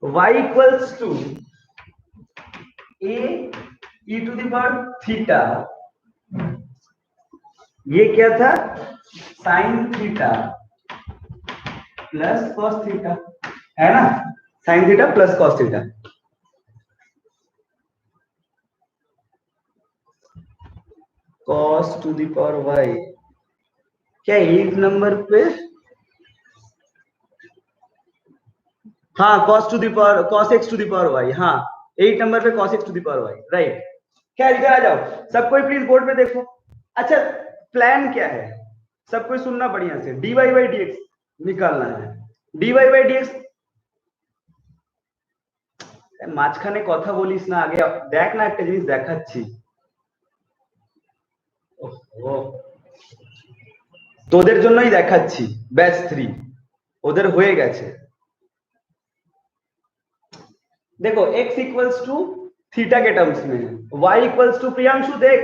y equals to a e to the power theta, ये क्या था? Sine theta plus cos theta, है ना। Sine theta plus cos theta. cos to the power y, क्या एक नंबर पे? हाँ, cos to the power cos x to the power y। हाँ, 8 नंबर पे cos x to the power y, right. क्या इधर आ जाओ, सब कोई प्लीज बोर्ड पे देखो। अच्छा, प्लान क्या है, सब कोई सुनना बढ़िया से। dy बाई dx निकालना है। dy बाई dx মাঝখানে কথা বলিস না, আগে দেখ না, একটা জিনিস দেখাচ্ছি। ওহো, তোদের জন্যই দেখাচ্ছি। ব্যাচ 3 ওদের হয়ে গেছে। देखो x इक्वल्स टू थीटा के टर्म्स में है, y इक्वल्स टू प्रियांशु देख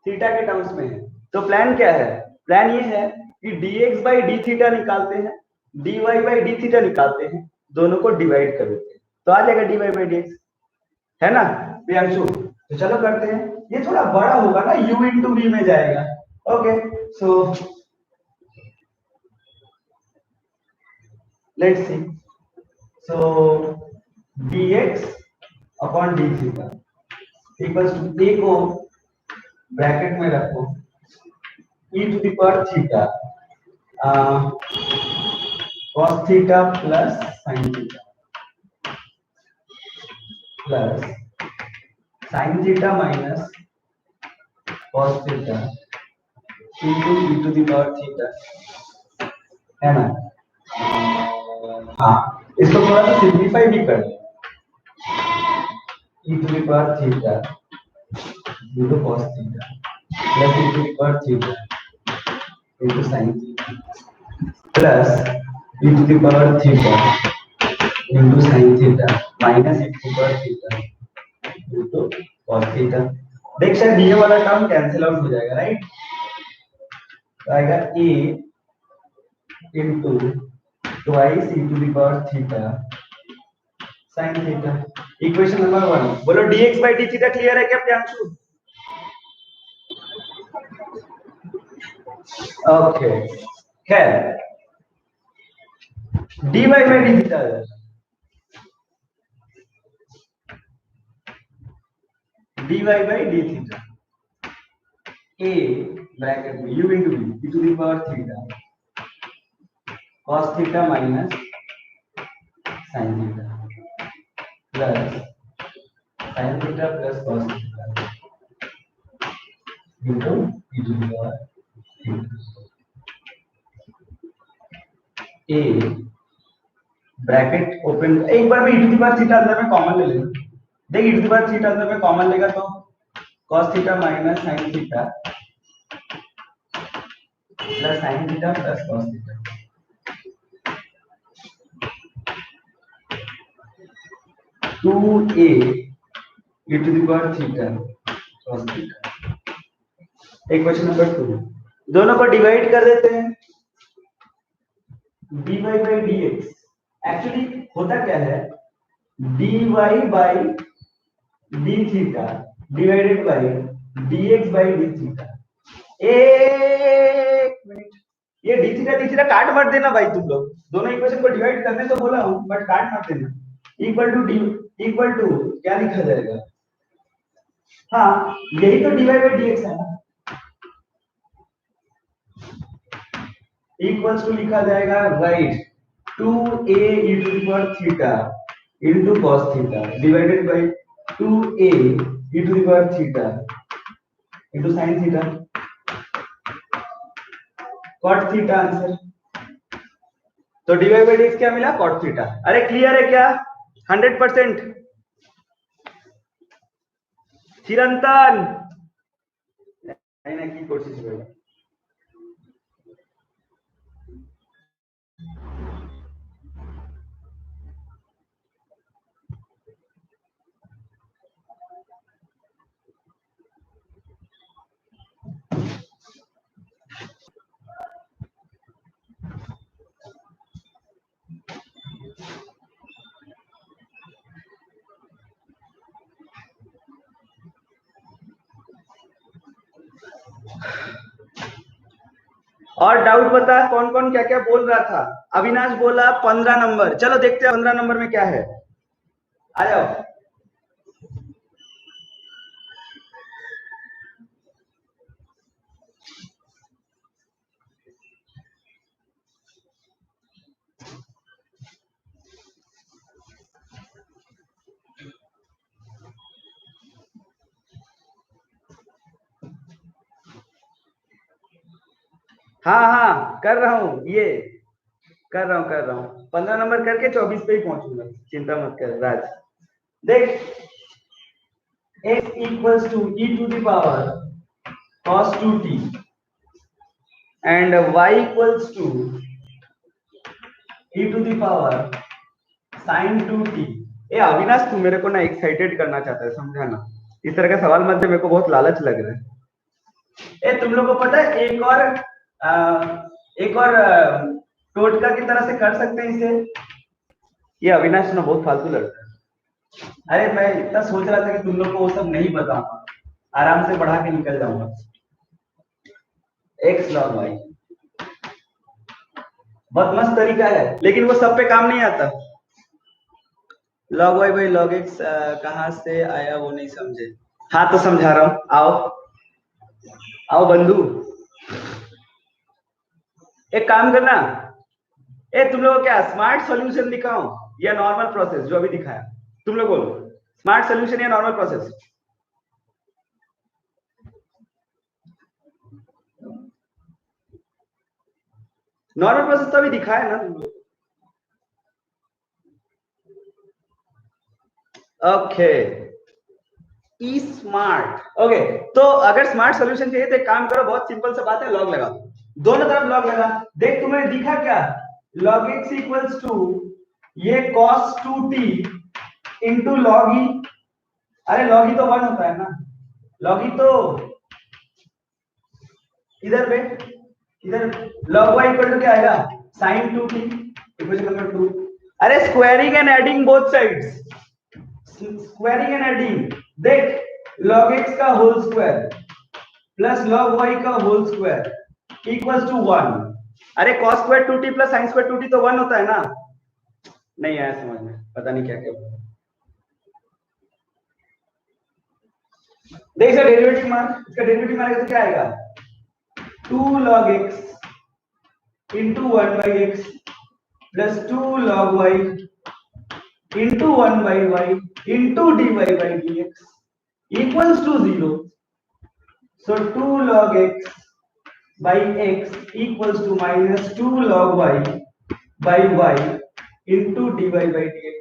थीटा के टर्म्स में है। तो प्लान क्या है, प्लान ये है कि dx बाई डी थीटा निकालते हैं, dy बाई डी थीटा निकालते हैं, दोनों को डिवाइड कर देते हैं, तो आ जाएगा dy बाई dx, है ना प्रियांशु। तो चलो करते हैं, ये थोड़ा बड़ा होगा ना, u इंटू v में जाएगा। Okay, so let's see, so dx upon d theta equals to a को ब्रैकेट में रखो e to the power theta cos theta plus sin theta plus sin theta minus cos theta into e to the power theta, है ना। हाँ, इसको थोड़ा सा simplify भी कर लें, e to the power theta into cos theta plus e to the power theta into sin theta plus e to the power theta into sin theta minus e to the power theta into cos theta. देख शायद ये वाला term cancel out हो जाएगा, right. तो आएगा a into twice e to the power theta sin theta. Equation number 1, बोलो dx by d theta clear है क्या प्रियांशु? ओके, खैर dy by d theta dy by d theta a bracket में u into v e to the power theta cos theta minus sin theta plus sin theta plus cos theta into e to the power theta. a bracket open, एक बार में e to the power theta अंदर में common ले लेना। देख e to the power theta अंदर में कॉमन लेगा तो cos theta minus sin theta plus sin theta plus cos theta. Two a e to the power theta cos थीटा। इक्वेशन नंबर 2, दोनों को डिवाइड कर देते हैं, dy बाई dx एक्चुअली होता क्या है, dy by d theta divided by dx by d theta. एक मिनट, ये डी थीटा काट मत देना भाई, तुम लोग दोनों इक्वेशन को डिवाइड करने तो बोला हूं, बट काट मत देना। Equal to d equal to क्या लिखा जाएगा, हाँ यही तो dy बाई dx है ना, इक्वल्स टू लिखा जाएगा, right, 2a e to the power theta into cos theta divided by 2a e to the power theta into sin theta cot theta answer. तो dy बाई dx क्या मिला, cot theta. अरे clear है क्या 100%? चिरंतन नहीं की कोशिश करेगा। और डाउट बता, कौन कौन क्या क्या बोल रहा था। अविनाश बोला 15 नंबर, चलो देखते हैं 15 नंबर में क्या है, आ जाओ। हाँ हाँ कर रहा हूँ, ये कर रहा हूँ 15 नंबर करके 24 पे ही पहुंचूंगा, चिंता मत कर राज। देख, x equals to e to the power cos 2t and y equals to e to the power sin 2t। ए अविनाश, तू मेरे को ना एक्साइटेड करना चाहता है, समझा ना? इस तरह का सवाल मत दे, मेरे को बहुत लालच लग रहा है। ए तुम लोग को पता है एक और टोटका की तरह से कर सकते हैं इसे। ये अविनाश ना बहुत फालतू लड़का है। अरे मैं इतना सोच रहा था कि तुम लोग को वो सब नहीं बताऊंगा, आराम से पढ़ा के निकल जाऊंगा। एक्स लॉग वाई बहुत मस्त तरीका है, लेकिन वो सब पे काम नहीं आता। Log y by log x कहाँ से आया वो नहीं समझे। हाँ तो समझा रहा हूँ, आओ आओ बंधु। एक काम करना, ए तुम लोग को क्या स्मार्ट सॉल्यूशन दिखाऊं या नॉर्मल प्रोसेस जो अभी दिखाया? तुम लोग बोलो, स्मार्ट सॉल्यूशन या नॉर्मल प्रोसेस? नॉर्मल प्रोसेस तो अभी दिखाया ना तुम लोग। ओके, ई स्मार्ट। ओके, तो अगर स्मार्ट सॉल्यूशन चाहिए तो एक काम करो, बहुत सिंपल सा बात है, लॉग लगा दोनों तरफ, लॉग लगा। देख तुम्हें दिखा क्या, log x इक्वल्स टू ये cos 2t into log e। अरे log e तो 1 होता है ना, log e तो इधर पे, इधर log y इक्वल टू क्या आएगा, sin 2t, इक्वेशन नंबर 2। अरे squaring and adding both sides, squaring and adding. देख log x का whole square plus log y का होल स्क्वायर इक्वल्स टू 1। अरे cos square 2t plus sin square 2t तो 1 होता है ना? नहीं आया समझ में, पता नहीं क्या क्या। देख इसका डेरिवेटिव मार, इसका डेरिवेटिव मारेगा तो क्या आएगा, 2 log x into 1 by x plus 2 log y into 1 by y into dy by dx equals to 0। So 2 log x by x equals to minus 2 log y by y into dy by dx।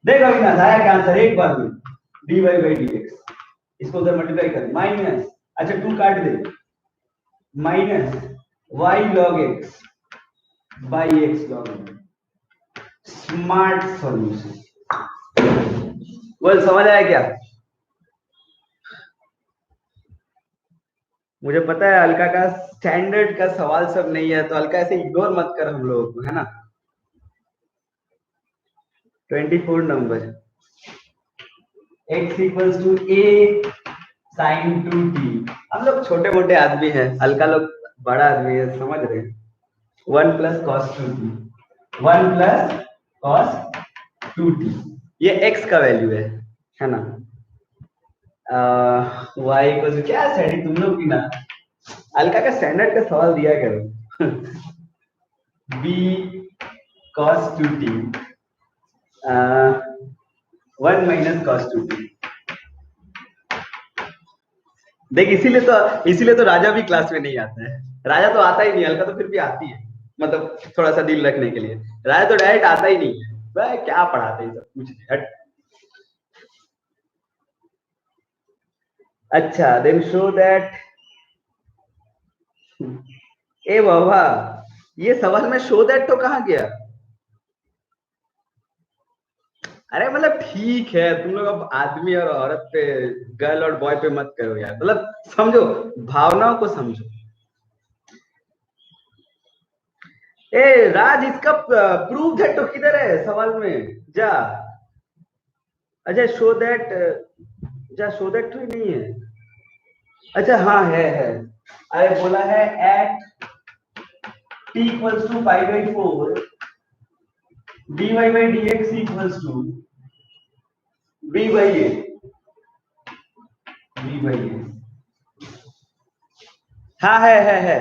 देखो अविनाश आया क्या answer एक बार में, dy by dx। इसको उधर multiply कर, minus, अच्छा 2 काट दे, minus y log x by x log y। Smart solution. बोल समझ आया क्या? मुझे पता है अलका का स्टैंडर्ड का सवाल सब नहीं है, तो अलका ऐसे इग्नोर मत कर हम लोगों को, है ना? 24 number, x equals to a sin 2t। हम लोग छोटे मोटे आदमी हैं, अलका लोग बड़ा आदमी है, समझ रहे हैं। 1 plus cos 2t, 1 plus cos 2t, ये x का वैल्यू है ना? y इक्वल्स टू क्या सेटिंग तुम लोग की ना, अलका का स्टैंडर्ड का सवाल दिया करो। b cos 2t 1 minus cos 2t। देख इसीलिए तो राजा भी क्लास में नहीं आता है। राजा तो आता ही नहीं, अलका तो फिर भी आती है, मतलब थोड़ा सा दिल रखने के लिए। राजा तो डायरेक्ट आता ही नहीं है, वह क्या पढ़ाते हैं सब कुछ हट। अच्छा देन शो दैट, ए बाबा ये सवाल में शो दैट तो कहाँ गया? अरे मतलब ठीक है, तुम लोग अब आदमी और औरत पे, गर्ल और बॉय पे मत करो यार, मतलब समझो, भावनाओं को समझो। ए राज, इसका प्रूफ है तो किधर है सवाल में जा। अच्छा शो दैट, जा शो दैट तो ही नहीं है। अच्छा हाँ है। अरे बोला है at t equals to pi by 4 dy by dx equals to b by a, b by a। हाँ है।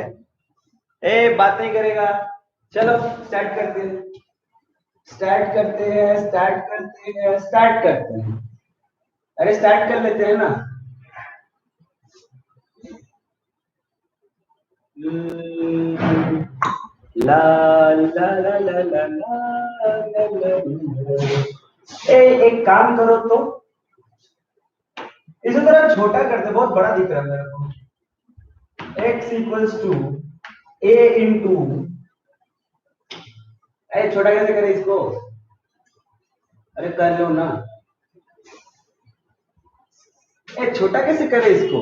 ए बात नहीं करेगा, चलो स्टार्ट करते हैं, स्टार्ट करते हैं। अरे स्टार्ट कर लेते हैं ना। ला ला ला ला ला ला। एक काम करो तो इसे थोड़ा छोटा करते, बहुत बड़ा दिख रहा है मेरे को। x equals to a into, छोटा कैसे करें इसको? अरे कर लो ना, छोटा कैसे करें इसको?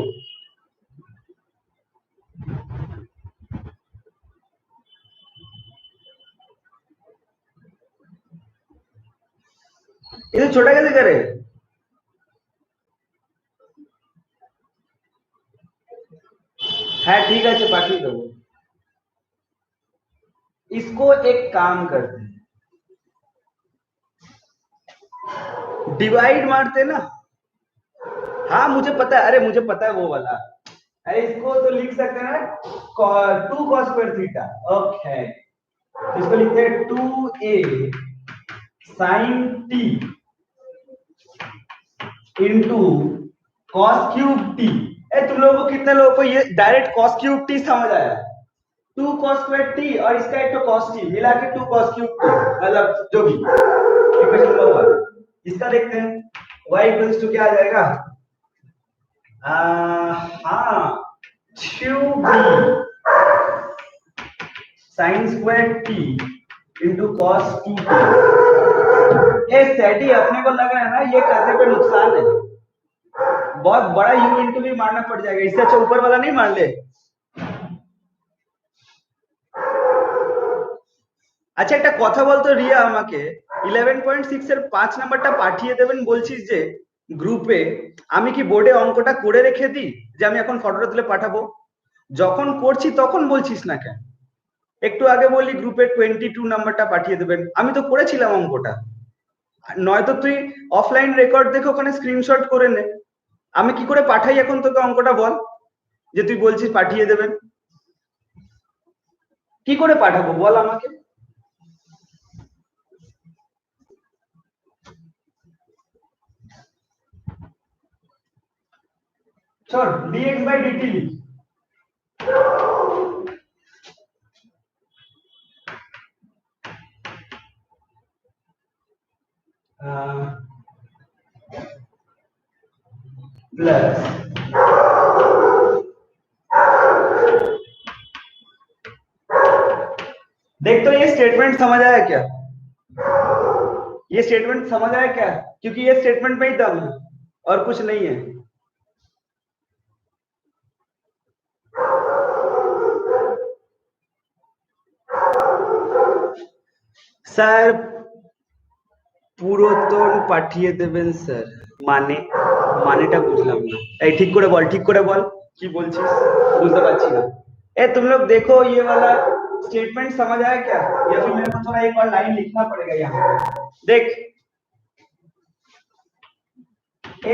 इसे छोटा कैसे करें? है ठीक है, पाठी दो। इसको एक काम करते हैं, डिवाइड मारते ना। हाँ मुझे पता है, अरे मुझे पता है वो वाला। अरे इसको तो लिख सकते हैं ना, 2 cos स्क्वायर थीटा। ओके, इसको लिखते हैं 2a sin t into cos cube T. तुम लोगों को, कितने लोगों को ये डायरेक्ट कॉस क्यूब टी समझ आया? 2 cos स्क्वायर टी और इसका एक तो cos टी मिला के 2 cos क्यूब टी, मतलब जो भी इक्वेशन नंबर 1। इसका देखते हैं, y इक्वल्स टू क्या आ जाएगा? हाँ, 2b sin square T into cos 2t। ये सेटी अपने को लग रहा है ना ये करने पे नुकसान है, बहुत बड़ा यू इंटू भी मारना पड़ जाएगा, इससे अच्छा ऊपर वाला नहीं मार ले। আচ্ছা একটা কথা বলতো রিয়া, আমাকে 11.6 এর 5 নাম্বারটা পাঠিয়ে দেবেন বলছিস যে গ্রুপে, আমি কি বোর্ডে অঙ্কটা করে রেখে দিই যে আমি এখন ফটোটা তুলে পাঠাবো? যখন করছি তখন বলছিস না কেন? একটু আগে বললি গ্রুপে 22 নাম্বারটা পাঠিয়ে দেবেন, আমি তো করেছিলাম অঙ্কটা। নয়তো তুই অফলাইন রেকর্ড দেখে ওখানে স্ক্রিনশট করে নে। আমি কি করে পাঠাই এখন তোকে অঙ্কটা বল, যে তুই বলছিস পাঠিয়ে দেবেন? কি করে পাঠাবো বল আমাকে? छोड़, dx by dt लिख। प्लस देख तो ये स्टेटमेंट समझ आया क्या? ये स्टेटमेंट समझ आया क्या? क्योंकि ये स्टेटमेंट में ही दम है और कुछ नहीं है। স্যার পুরাতন পাঠিয়ে দেবেন স্যার, মানে মানেটা বুঝলাম না। এই ঠিক করে বল, ঠিক করে বল কি বলছিস, বুঝতে পারছি না। तुम लोग देखो ये वाला स्टेटमेंट समझ आया क्या, या फिर मेरे को थोड़ा एक और लाइन लिखना पड़ेगा यहाँ पे? देख,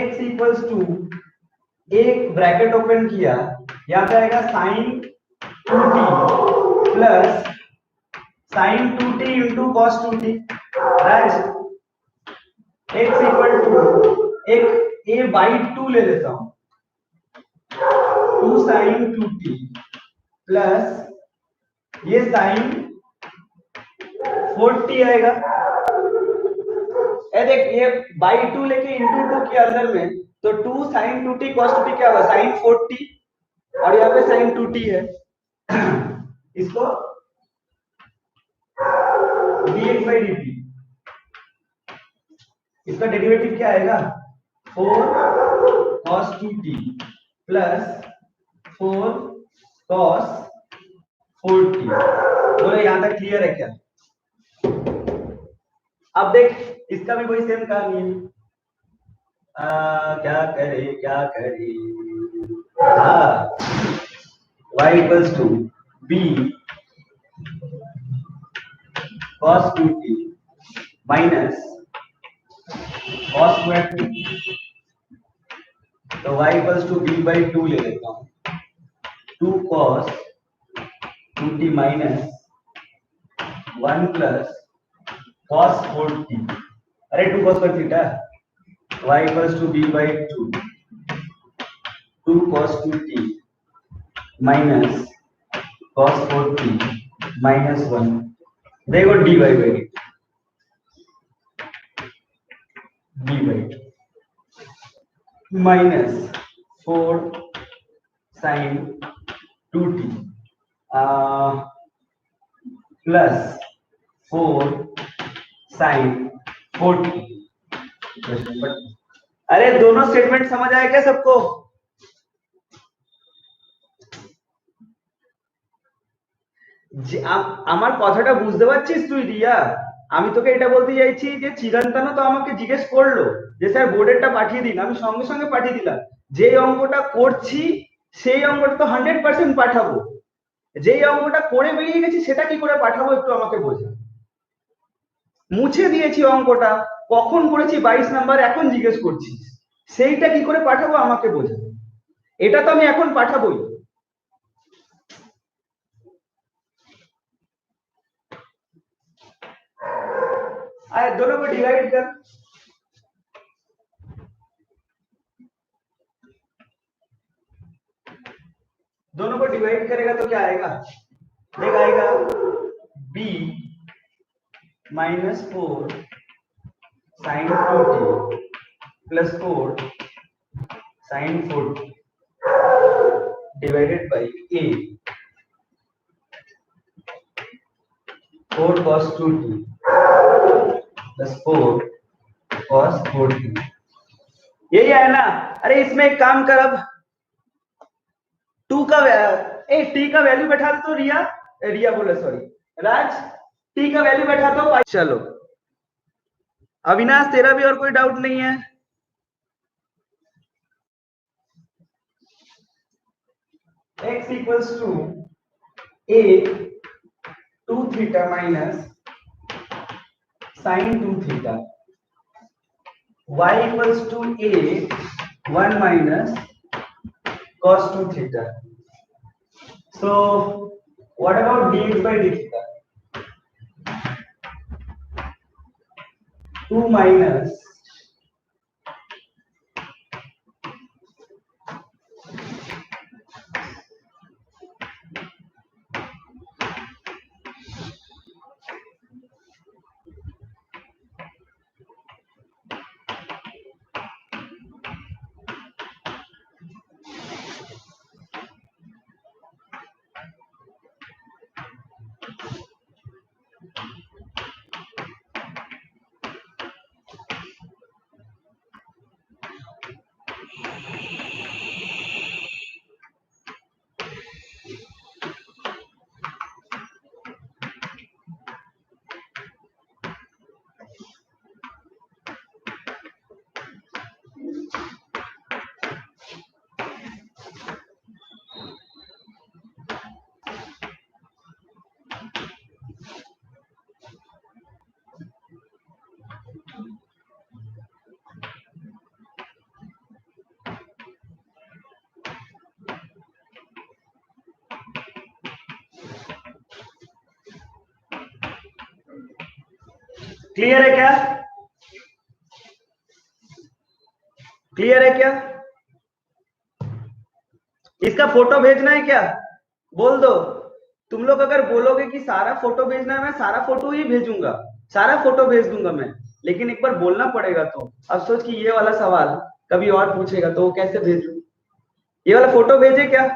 x इक्वल्स टू, एक ब्रैकेट ओपन किया, यहाँ पे आएगा sin 2t plus sin 2t into cos 2t। Right, x equal to, एक a बाई 2 ले लेता हूं, 2 sin 2t प्लस ये sin 4t आएगा। देख, ये बाई 2 लेके इंटू 2 के अंदर में, तो 2 sin 2t cos 2t क्या होगा? sin 4t, और यहाँ पे sin 2t है। इसको dx by dt, इसका डेरिवेटिव क्या आएगा? 4 cos 2t plus 4 cos 4t। बोलो यहां तक क्लियर है क्या? अब देख, इसका भी वही सेम कहानी है। क्या करे? हाँ, y equals to b cos 2t minus cos square t, तो y equals to b by 2 ले लेता हूं, 2 cos 2t minus 1 plus cos 4t। अरे 2 cos पर theta, y equals to b by 2, 2 cos 2t minus cos 4t minus 1 देखो dy by minus 4 sin 2t plus 4 sin 4t। अरे दोनों statement समझ आए क्या सबको? আমার কথাটা বুঝতে পারছিস তুই রিয়া? আমি তোকে এটা বলতে চাইছি যে চিরন্তন তো আমাকে জিজ্ঞেস করলো যে স্যার বোর্ডেরটা পাঠিয়ে দিন, আমি সঙ্গে সঙ্গে পাঠিয়ে দিলাম। যে অঙ্কটা করছি সেই অঙ্কটা তো 100% পাঠাবো, যেই অঙ্কটা করে বেরিয়ে গেছি সেটা কি করে পাঠাবো একটু আমাকে বোঝা। মুছে দিয়েছি অঙ্কটা, কখন করেছি 22 নাম্বার এখন জিজ্ঞেস করছিস, সেইটা কি করে পাঠাবো আমাকে বোঝা। এটা তো আমি এখন পাঠাবোই। आए दोनों को डिवाइड कर, दोनों को डिवाइड करेगा तो क्या आएगा? देख आएगा b minus 4 sine 4t plus 4 sine 4t divided by a 4 cos 2t plus 4 cos 4t। यही है ना? अरे इसमें एक काम कर, अब 2 का t का वैल्यू बैठा दो तो रिया, रिया बोले सॉरी राज, t का वैल्यू बैठा दो। चलो अविनाश तेरा भी और कोई डाउट नहीं है? x equals to a 2 theta minus sine 2 theta, y equals to a 1 minus cos 2 theta. So what about dx by d theta? 2 minus clear है क्या? क्लियर है क्या? इसका फोटो भेजना है क्या? बोल दो। तुम लोग अगर बोलोगे कि सारा फोटो भेजना है, मैं सारा फोटो ही भेजूंगा, सारा फोटो भेज दूंगा मैं, लेकिन एक बार बोलना पड़ेगा। तो अब सोच कि ये वाला सवाल कभी और पूछेगा तो वो कैसे भेजू? ये वाला फोटो भेजे क्या?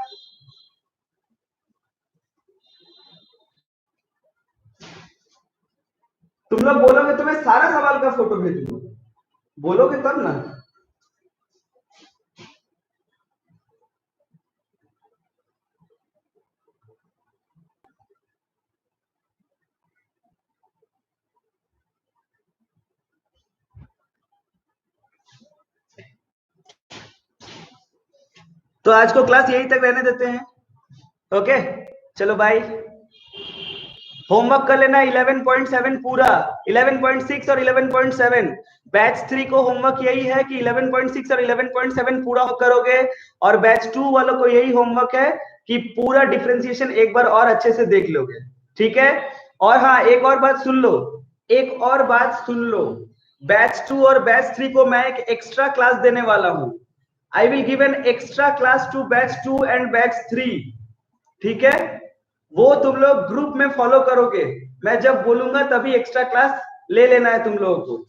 तुम लोग बोलोगे तो मैं सारा सवाल का फोटो भेजूंगा, बोलोगे तब ना। तो आज को क्लास यहीं तक रहने देते हैं। ओके चलो बाय। होमवर्क कर लेना 11.7 पूरा, 11.6 और 11.7। बैच 3 को होमवर्क यही है कि 11.6 और 11.7 पूरा करोगे, और बैच 2 वालों को यही होमवर्क है कि पूरा डिफरेंशिएशन एक बार और अच्छे से देख लोगे, ठीक है? और हाँ एक और बात सुन लो, एक और बात सुन लो, बैच 2 और बैच 3 को मैं एक एक्स्ट्रा क्लास देने वाला हूँ। I will give an extra class to batch 2 and batch 3, ठीक है? वो तुम लोग ग्रुप में फॉलो करोगे, मैं जब बोलूंगा तभी एक्स्ट्रा क्लास ले लेना है तुम लोगों को।